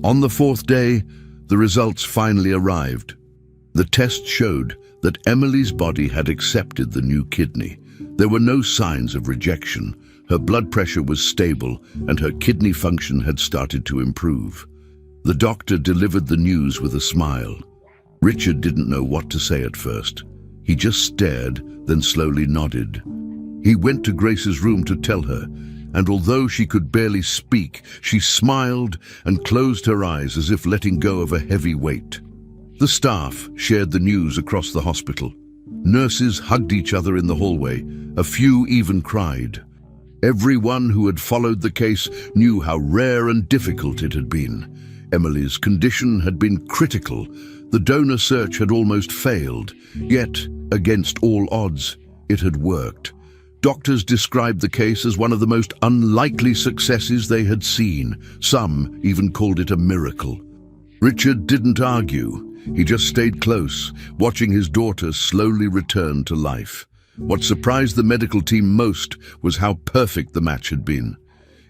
On the fourth day, the results finally arrived. The test showed that Emily's body had accepted the new kidney. There were no signs of rejection. Her blood pressure was stable and her kidney function had started to improve. The doctor delivered the news with a smile. Richard didn't know what to say at first. He just stared, then slowly nodded. He went to Grace's room to tell her, and although she could barely speak, she smiled and closed her eyes as if letting go of a heavy weight. The staff shared the news across the hospital. Nurses hugged each other in the hallway. A few even cried. Everyone who had followed the case knew how rare and difficult it had been. Emily's condition had been critical. The donor search had almost failed. Yet, against all odds, it had worked. Doctors described the case as one of the most unlikely successes they had seen. Some even called it a miracle. Richard didn't argue. He just stayed close, watching his daughter slowly return to life. What surprised the medical team most was how perfect the match had been.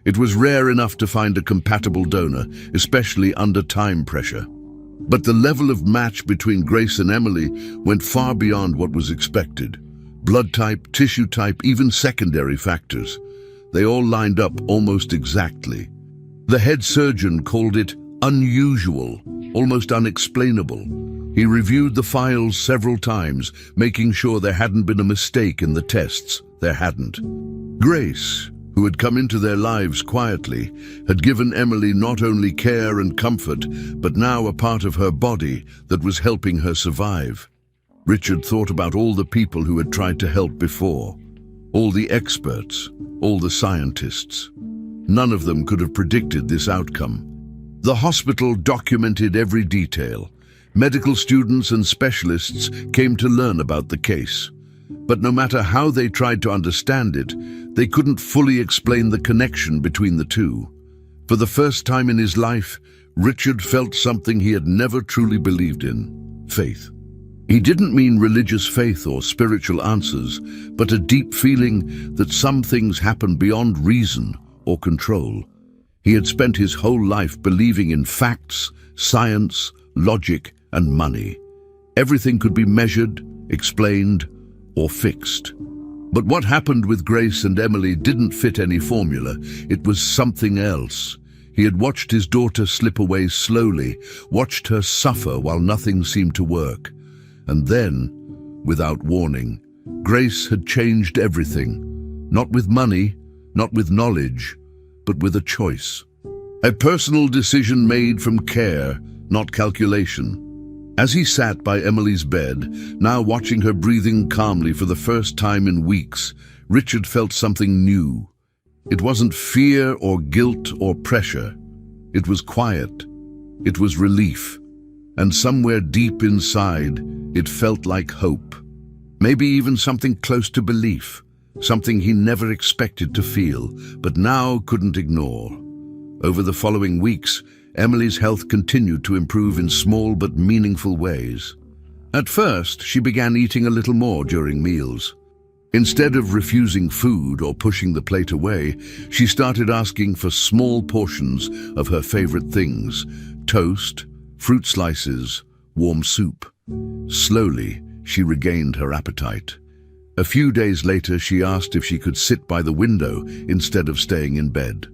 It was rare enough to find a compatible donor, especially under time pressure. But the level of match between Grace and Emily went far beyond what was expected. Blood type, tissue type, even secondary factors. They all lined up almost exactly. The head surgeon called it unusual, almost unexplainable. He reviewed the files several times, making sure there hadn't been a mistake in the tests. There hadn't. Grace, who had come into their lives quietly, had given Emily not only care and comfort, but now a part of her body that was helping her survive. Richard thought about all the people who had tried to help before, all the experts, all the scientists. None of them could have predicted this outcome. The hospital documented every detail. Medical students and specialists came to learn about the case. But no matter how they tried to understand it, they couldn't fully explain the connection between the two. For the first time in his life, Richard felt something he had never truly believed in: faith. He didn't mean religious faith or spiritual answers, but a deep feeling that some things happen beyond reason or control. He had spent his whole life believing in facts, science, logic, and money. Everything could be measured, explained, or fixed. But what happened with Grace and Emily didn't fit any formula. It was something else. He had watched his daughter slip away slowly, watched her suffer while nothing seemed to work. And then, without warning, Grace had changed everything. Not with money, not with knowledge, but with a choice. A personal decision made from care, not calculation. As he sat by Emily's bed, now watching her breathing calmly for the first time in weeks, Richard felt something new. It wasn't fear or guilt or pressure. It was quiet. It was relief. And somewhere deep inside, it felt like hope. Maybe even something close to belief. Something he never expected to feel, but now couldn't ignore. Over the following weeks, Emily's health continued to improve in small but meaningful ways. At first, she began eating a little more during meals. Instead of refusing food or pushing the plate away, she started asking for small portions of her favorite things: toast, fruit slices, warm soup. Slowly, she regained her appetite. A few days later, she asked if she could sit by the window instead of staying in bed.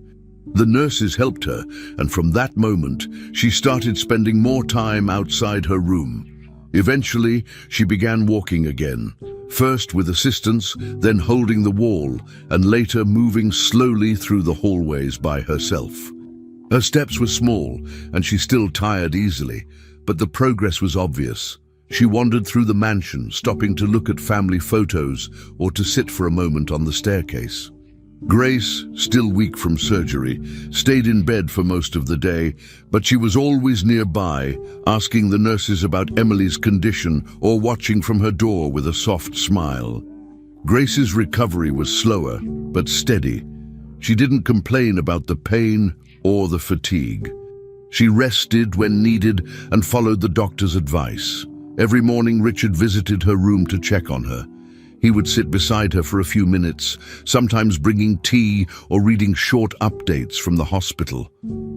The nurses helped her, and from that moment, she started spending more time outside her room. Eventually, she began walking again, first with assistance, then holding the wall, and later moving slowly through the hallways by herself. Her steps were small, and she still tired easily, but the progress was obvious. She wandered through the mansion, stopping to look at family photos or to sit for a moment on the staircase. Grace, still weak from surgery, stayed in bed for most of the day, but she was always nearby, asking the nurses about Emily's condition or watching from her door with a soft smile. Grace's recovery was slower, but steady. She didn't complain about the pain or the fatigue. She rested when needed and followed the doctor's advice. Every morning, Richard visited her room to check on her. He would sit beside her for a few minutes, sometimes bringing tea or reading short updates from the hospital.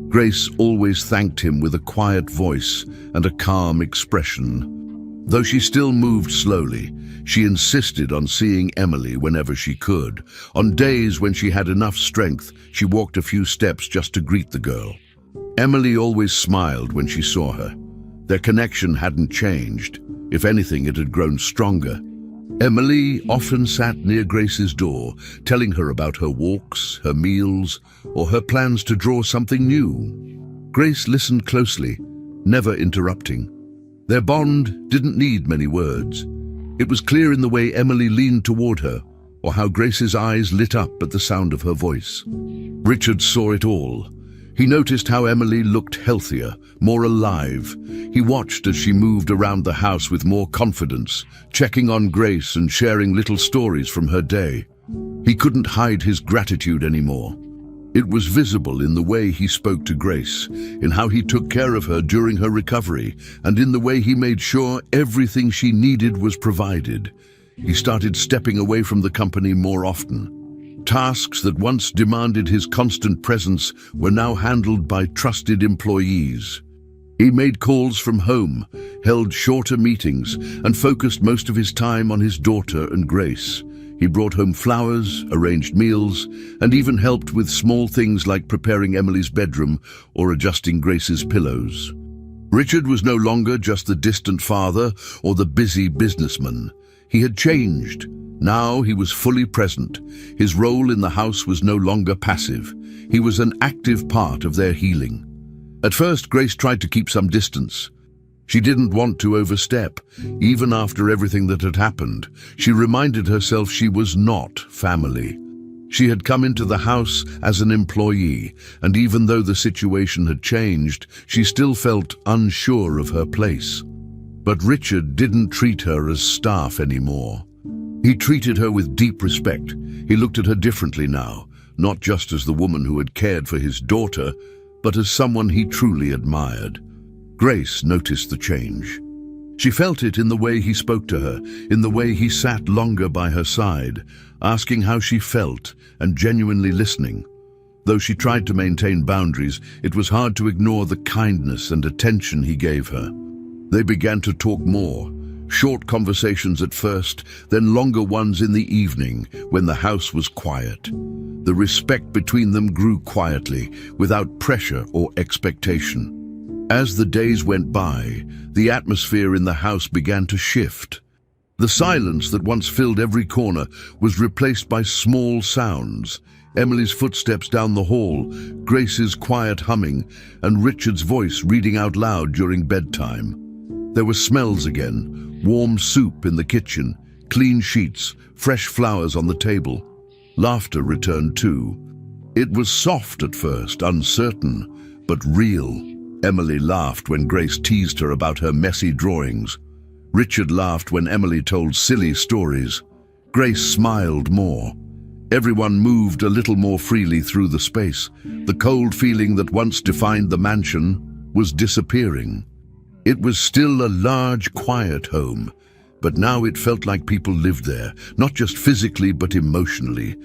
Grace always thanked him with a quiet voice and a calm expression. Though she still moved slowly, she insisted on seeing Emily whenever she could. On days when she had enough strength, she walked a few steps just to greet the girl. Emily always smiled when she saw her. Their connection hadn't changed. If anything, it had grown stronger. Emily often sat near Grace's door, telling her about her walks, her meals, or her plans to draw something new. Grace listened closely, never interrupting. Their bond didn't need many words. It was clear in the way Emily leaned toward her, or how Grace's eyes lit up at the sound of her voice. Richard saw it all. He noticed how Emily looked healthier, more alive. He watched as she moved around the house with more confidence, checking on Grace and sharing little stories from her day. He couldn't hide his gratitude anymore. It was visible in the way he spoke to Grace, in how he took care of her during her recovery, and in the way he made sure everything she needed was provided. He started stepping away from the company more often. Tasks that once demanded his constant presence were now handled by trusted employees. He made calls from home, held shorter meetings, and focused most of his time on his daughter and Grace. He brought home flowers, arranged meals, and even helped with small things like preparing Emily's bedroom or adjusting Grace's pillows. Richard was no longer just the distant father or the busy businessman. He had changed. Now he was fully present. His role in the house was no longer passive. He was an active part of their healing. At first, Grace tried to keep some distance. She didn't want to overstep. Even after everything that had happened, she reminded herself she was not family. She had come into the house as an employee, and even though the situation had changed, she still felt unsure of her place. But Richard didn't treat her as staff anymore. He treated her with deep respect. He looked at her differently now, not just as the woman who had cared for his daughter, but as someone he truly admired. Grace noticed the change. She felt it in the way he spoke to her, in the way he sat longer by her side, asking how she felt and genuinely listening. Though she tried to maintain boundaries, it was hard to ignore the kindness and attention he gave her. They began to talk more, short conversations at first, then longer ones in the evening when the house was quiet. The respect between them grew quietly, without pressure or expectation. As the days went by, the atmosphere in the house began to shift. The silence that once filled every corner was replaced by small sounds. Emily's footsteps down the hall, Grace's quiet humming, and Richard's voice reading out loud during bedtime. There were smells again, warm soup in the kitchen, clean sheets, fresh flowers on the table. Laughter returned too. It was soft at first, uncertain, but real. Emily laughed when Grace teased her about her messy drawings. Richard laughed when Emily told silly stories. Grace smiled more. Everyone moved a little more freely through the space. The cold feeling that once defined the mansion was disappearing. It was still a large, quiet home, but now it felt like people lived there, not just physically but emotionally.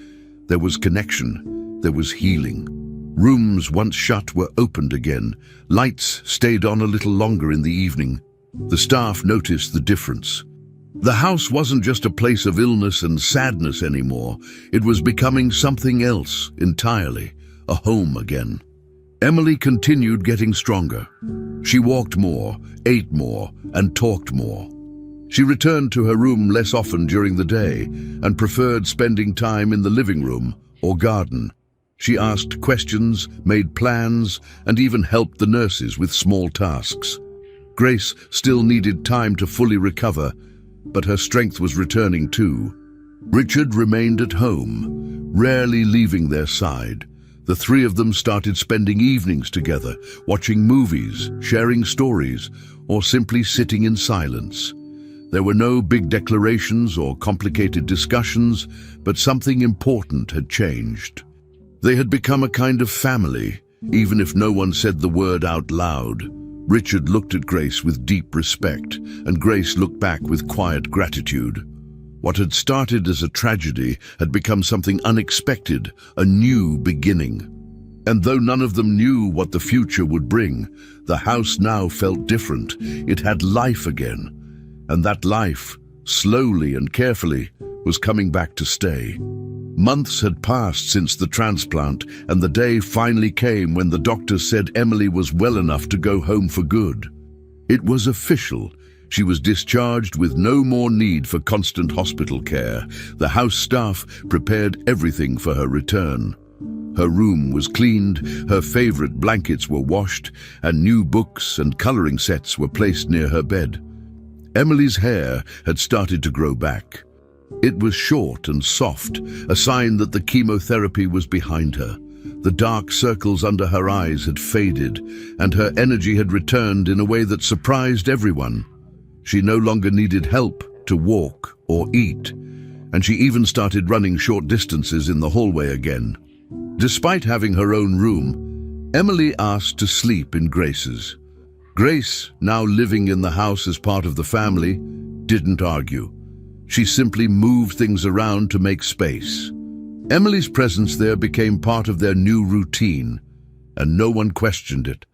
There was connection, there was healing. Rooms once shut were opened again. Lights stayed on a little longer in the evening. The staff noticed the difference. The house wasn't just a place of illness and sadness anymore. It was becoming something else entirely, a home again. Emily continued getting stronger. She walked more, ate more, and talked more. She returned to her room less often during the day and preferred spending time in the living room or garden. She asked questions, made plans, and even helped the nurses with small tasks. Grace still needed time to fully recover, but her strength was returning too. Richard remained at home, rarely leaving their side. The three of them started spending evenings together, watching movies, sharing stories, or simply sitting in silence. There were no big declarations or complicated discussions, but something important had changed. They had become a kind of family, even if no one said the word out loud. Richard looked at Grace with deep respect, and Grace looked back with quiet gratitude. What had started as a tragedy had become something unexpected, a new beginning. And though none of them knew what the future would bring, the house now felt different. It had life again. And that life, slowly and carefully, was coming back to stay. Months had passed since the transplant, and the day finally came when the doctors said Emily was well enough to go home for good. It was official. She was discharged with no more need for constant hospital care. The house staff prepared everything for her return. Her room was cleaned, her favorite blankets were washed, and new books and coloring sets were placed near her bed. Emily's hair had started to grow back. It was short and soft, a sign that the chemotherapy was behind her. The dark circles under her eyes had faded, and her energy had returned in a way that surprised everyone. She no longer needed help to walk or eat, and she even started running short distances in the hallway again. Despite having her own room, Emily asked to sleep in Grace's. Grace, now living in the house as part of the family, didn't argue. She simply moved things around to make space. Emily's presence there became part of their new routine, and no one questioned it.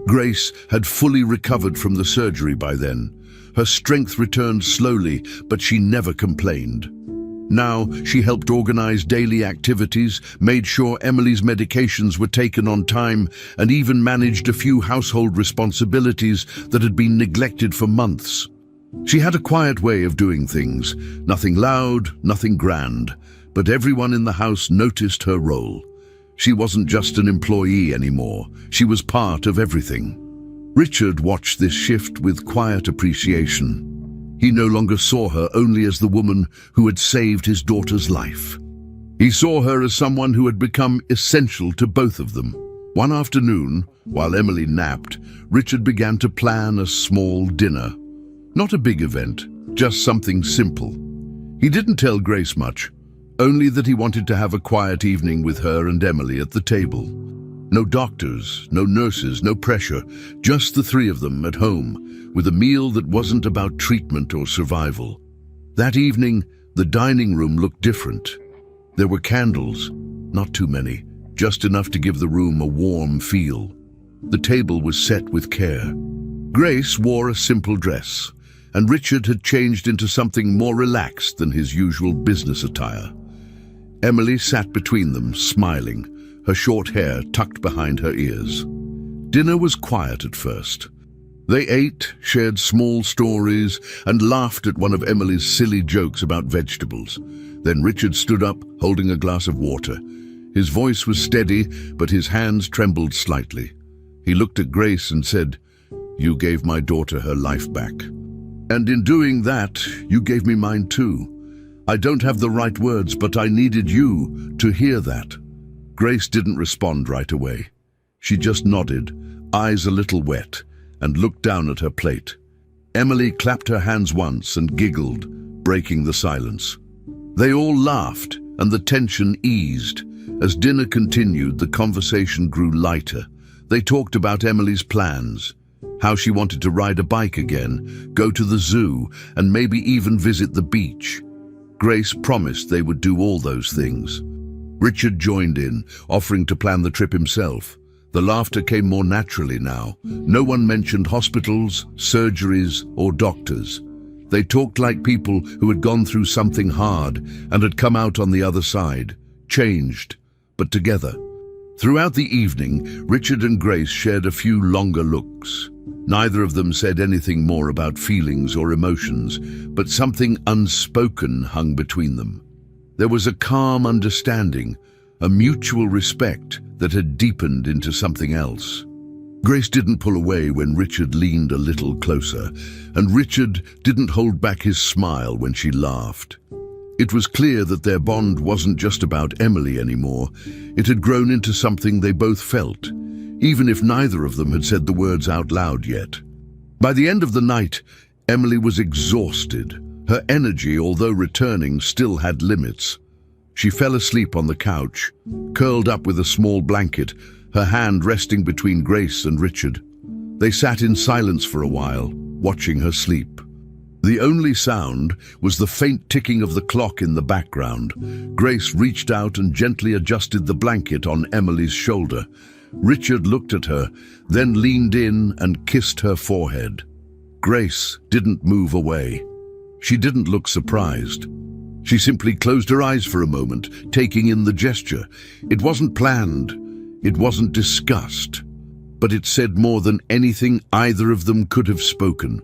Grace had fully recovered from the surgery by then. Her strength returned slowly, but she never complained. Now, she helped organize daily activities, made sure Emily's medications were taken on time, and even managed a few household responsibilities that had been neglected for months. She had a quiet way of doing things, nothing loud, nothing grand, but everyone in the house noticed her role. She wasn't just an employee anymore, she was part of everything. Richard watched this shift with quiet appreciation. He no longer saw her only as the woman who had saved his daughter's life. He saw her as someone who had become essential to both of them. One afternoon, while Emily napped, Richard began to plan a small dinner. Not a big event, just something simple. He didn't tell Grace much, only that he wanted to have a quiet evening with her and Emily at the table. No doctors, no nurses, no pressure, just the three of them at home, with a meal that wasn't about treatment or survival. That evening, the dining room looked different. There were candles, not too many, just enough to give the room a warm feel. The table was set with care. Grace wore a simple dress, and Richard had changed into something more relaxed than his usual business attire. Emily sat between them, smiling, her short hair tucked behind her ears. Dinner was quiet at first. They ate, shared small stories, and laughed at one of Emily's silly jokes about vegetables. Then Richard stood up, holding a glass of water. His voice was steady, but his hands trembled slightly. He looked at Grace and said, "You gave my daughter her life back. And in doing that, you gave me mine too. I don't have the right words, but I needed you to hear that." Grace didn't respond right away. She just nodded, eyes a little wet, and looked down at her plate. Emily clapped her hands once and giggled, breaking the silence. They all laughed, and the tension eased. As dinner continued, the conversation grew lighter. They talked about Emily's plans, how she wanted to ride a bike again, go to the zoo, and maybe even visit the beach. Grace promised they would do all those things. Richard joined in, offering to plan the trip himself. The laughter came more naturally now. No one mentioned hospitals, surgeries, or doctors. They talked like people who had gone through something hard and had come out on the other side, changed, but together. Throughout the evening, Richard and Grace shared a few longer looks. Neither of them said anything more about feelings or emotions, but something unspoken hung between them. There was a calm understanding, a mutual respect that had deepened into something else. Grace didn't pull away when Richard leaned a little closer, and Richard didn't hold back his smile when she laughed. It was clear that their bond wasn't just about Emily anymore. It had grown into something they both felt, even if neither of them had said the words out loud yet. By the end of the night, Emily was exhausted. Her energy, although returning, still had limits. She fell asleep on the couch, curled up with a small blanket, her hand resting between Grace and Richard. They sat in silence for a while, watching her sleep. The only sound was the faint ticking of the clock in the background. Grace reached out and gently adjusted the blanket on Emily's shoulder. Richard looked at her, then leaned in and kissed her forehead. Grace didn't move away. She didn't look surprised. She simply closed her eyes for a moment, taking in the gesture. It wasn't planned. It wasn't discussed. But it said more than anything either of them could have spoken.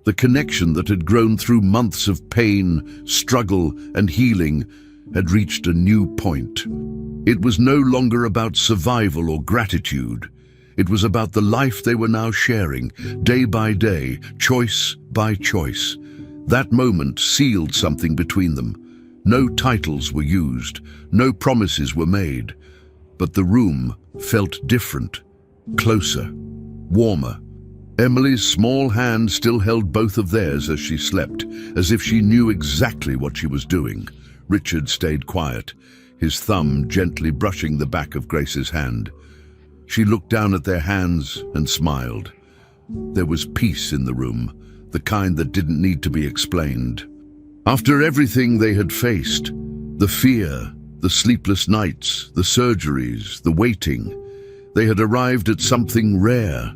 The connection that had grown through months of pain, struggle, and healing had reached a new point. It was no longer about survival or gratitude. It was about the life they were now sharing, day by day, choice by choice. That moment sealed something between them. No titles were used, no promises were made. But the room felt different, closer, warmer. Emily's small hand still held both of theirs as she slept, as if she knew exactly what she was doing. Richard stayed quiet, his thumb gently brushing the back of Grace's hand. She looked down at their hands and smiled. There was peace in the room, the kind that didn't need to be explained. After everything they had faced, the fear, the sleepless nights, the surgeries, the waiting, they had arrived at something rare.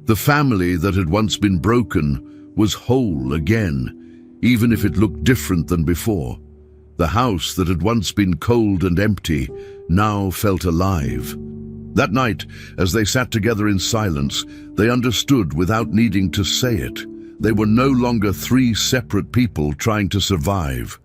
The family that had once been broken was whole again, even if it looked different than before. The house that had once been cold and empty now felt alive. That night, as they sat together in silence, they understood without needing to say it. They were no longer three separate people trying to survive.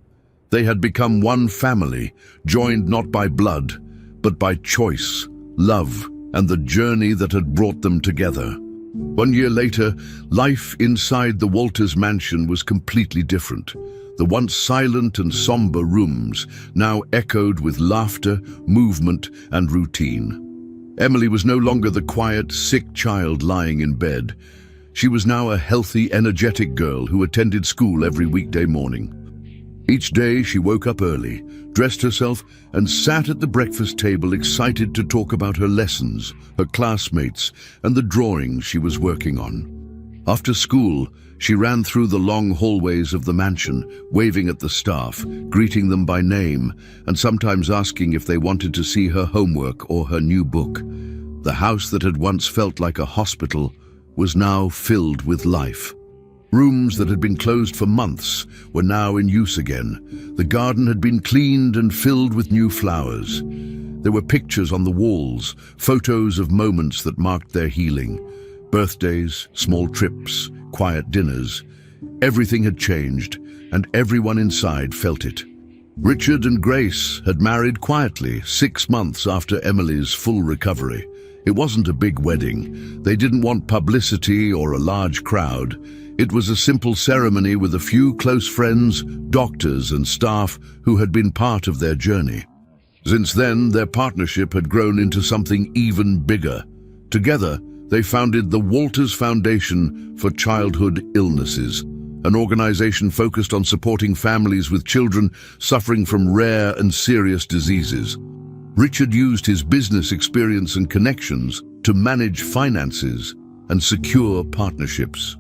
They had become one family, joined not by blood, but by choice, love, and the journey that had brought them together. 1 year later, life inside the Walters mansion was completely different. The once silent and somber rooms now echoed with laughter, movement, and routine. Emily was no longer the quiet, sick child lying in bed. She was now a healthy, energetic girl who attended school every weekday morning. Each day she woke up early, dressed herself, and sat at the breakfast table excited to talk about her lessons, her classmates, and the drawings she was working on. After school, she ran through the long hallways of the mansion, waving at the staff, greeting them by name, and sometimes asking if they wanted to see her homework or her new book. The house that had once felt like a hospital was now filled with life. Rooms that had been closed for months were now in use again. The garden had been cleaned and filled with new flowers. There were pictures on the walls, photos of moments that marked their healing. Birthdays, small trips, quiet dinners. Everything had changed, and everyone inside felt it. Richard and Grace had married quietly 6 months after Emily's full recovery. It wasn't a big wedding. They didn't want publicity or a large crowd. It was a simple ceremony with a few close friends, doctors, and staff who had been part of their journey. Since then, their partnership had grown into something even bigger. Together, they founded the Walters Foundation for Childhood Illnesses, an organization focused on supporting families with children suffering from rare and serious diseases. Richard used his business experience and connections to manage finances and secure partnerships.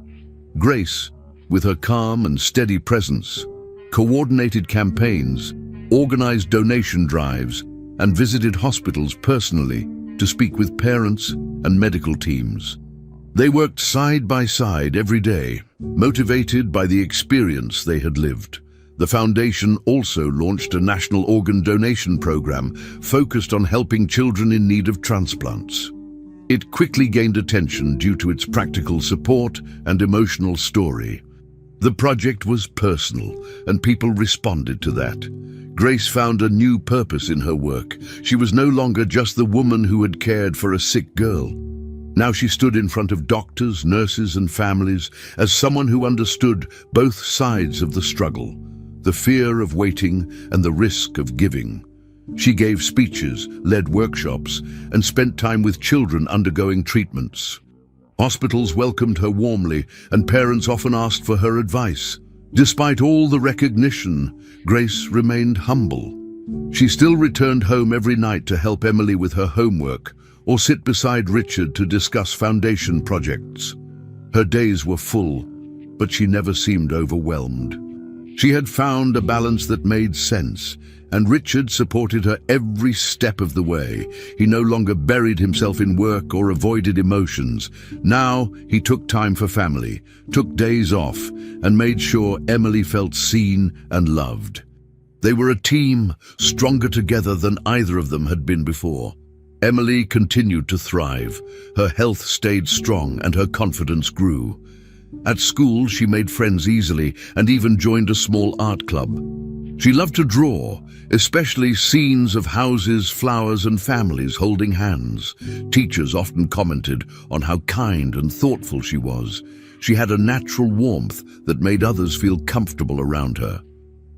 Grace, with her calm and steady presence, coordinated campaigns, organized donation drives, and visited hospitals personally to speak with parents and medical teams. They worked side by side every day, motivated by the experience they had lived. The foundation also launched a national organ donation program focused on helping children in need of transplants. It quickly gained attention due to its practical support and emotional story. The project was personal, and people responded to that. Grace found a new purpose in her work. She was no longer just the woman who had cared for a sick girl. Now she stood in front of doctors, nurses, and families as someone who understood both sides of the struggle, the fear of waiting and the risk of giving. She gave speeches, led workshops, and spent time with children undergoing treatments. Hospitals welcomed her warmly, and parents often asked for her advice. Despite all the recognition, Grace remained humble. She still returned home every night to help Emily with her homework or sit beside Richard to discuss foundation projects. Her days were full, but she never seemed overwhelmed. She had found a balance that made sense. And Richard supported her every step of the way. He no longer buried himself in work or avoided emotions. Now he took time for family, took days off, and made sure Emily felt seen and loved. They were a team, stronger together than either of them had been before. Emily continued to thrive. Her health stayed strong and her confidence grew. At school, she made friends easily and even joined a small art club. She loved to draw, especially scenes of houses, flowers, and families holding hands. Teachers often commented on how kind and thoughtful she was. She had a natural warmth that made others feel comfortable around her.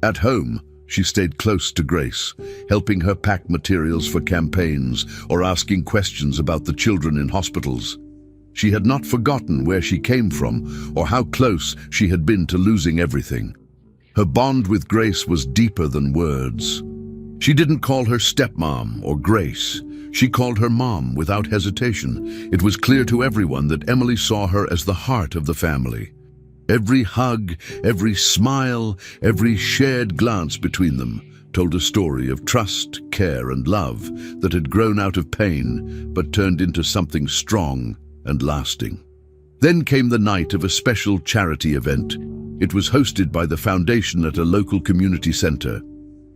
At home, she stayed close to Grace, helping her pack materials for campaigns or asking questions about the children in hospitals. She had not forgotten where she came from or how close she had been to losing everything. Her bond with Grace was deeper than words. She didn't call her stepmom or Grace. She called her mom without hesitation. It was clear to everyone that Emily saw her as the heart of the family. Every hug, every smile, every shared glance between them told a story of trust, care, and love that had grown out of pain but turned into something strong and lasting. Then came the night of a special charity event. It was hosted by the foundation at a local community center.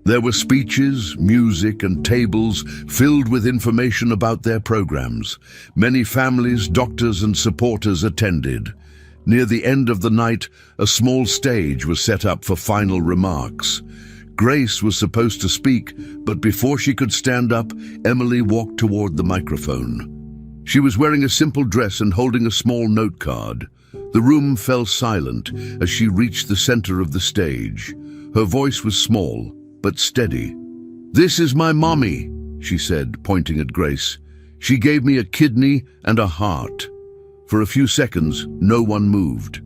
There were speeches, music, and tables filled with information about their programs. Many families, doctors, and supporters attended. Near the end of the night, a small stage was set up for final remarks. Grace was supposed to speak, but before she could stand up, Emily walked toward the microphone. She was wearing a simple dress and holding a small note card. The room fell silent as she reached the center of the stage. Her voice was small, but steady. "This is my mommy," she said, pointing at Grace. "She gave me a kidney and a heart." For a few seconds, no one moved.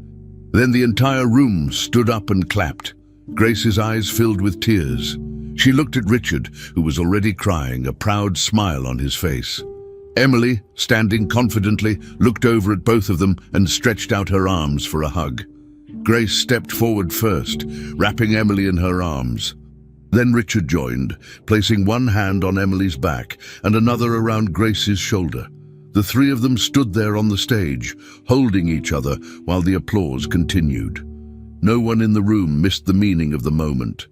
Then the entire room stood up and clapped. Grace's eyes filled with tears. She looked at Richard, who was already crying, a proud smile on his face. Emily, standing confidently, looked over at both of them and stretched out her arms for a hug. Grace stepped forward first, wrapping Emily in her arms. Then Richard joined, placing one hand on Emily's back and another around Grace's shoulder. The three of them stood there on the stage, holding each other while the applause continued. No one in the room missed the meaning of the moment.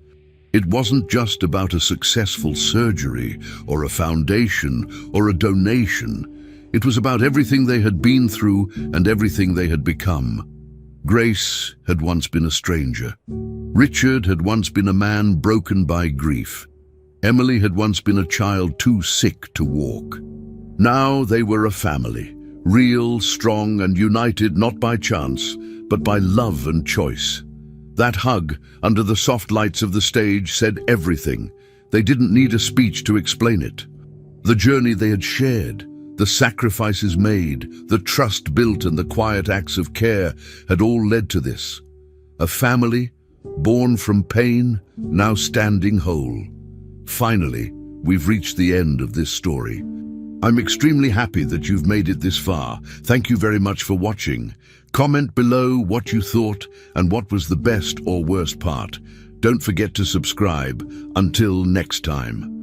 It wasn't just about a successful surgery or a foundation or a donation. It was about everything they had been through and everything they had become. Grace had once been a stranger. Richard had once been a man broken by grief. Emily had once been a child too sick to walk. Now they were a family, real, strong, and united not by chance, but by love and choice. That hug, under the soft lights of the stage, said everything. They didn't need a speech to explain it. The journey they had shared, the sacrifices made, the trust built, and the quiet acts of care had all led to this. A family, born from pain, now standing whole. Finally, we've reached the end of this story. I'm extremely happy that you've made it this far. Thank you very much for watching. Comment below what you thought and what was the best or worst part. Don't forget to subscribe. Until next time.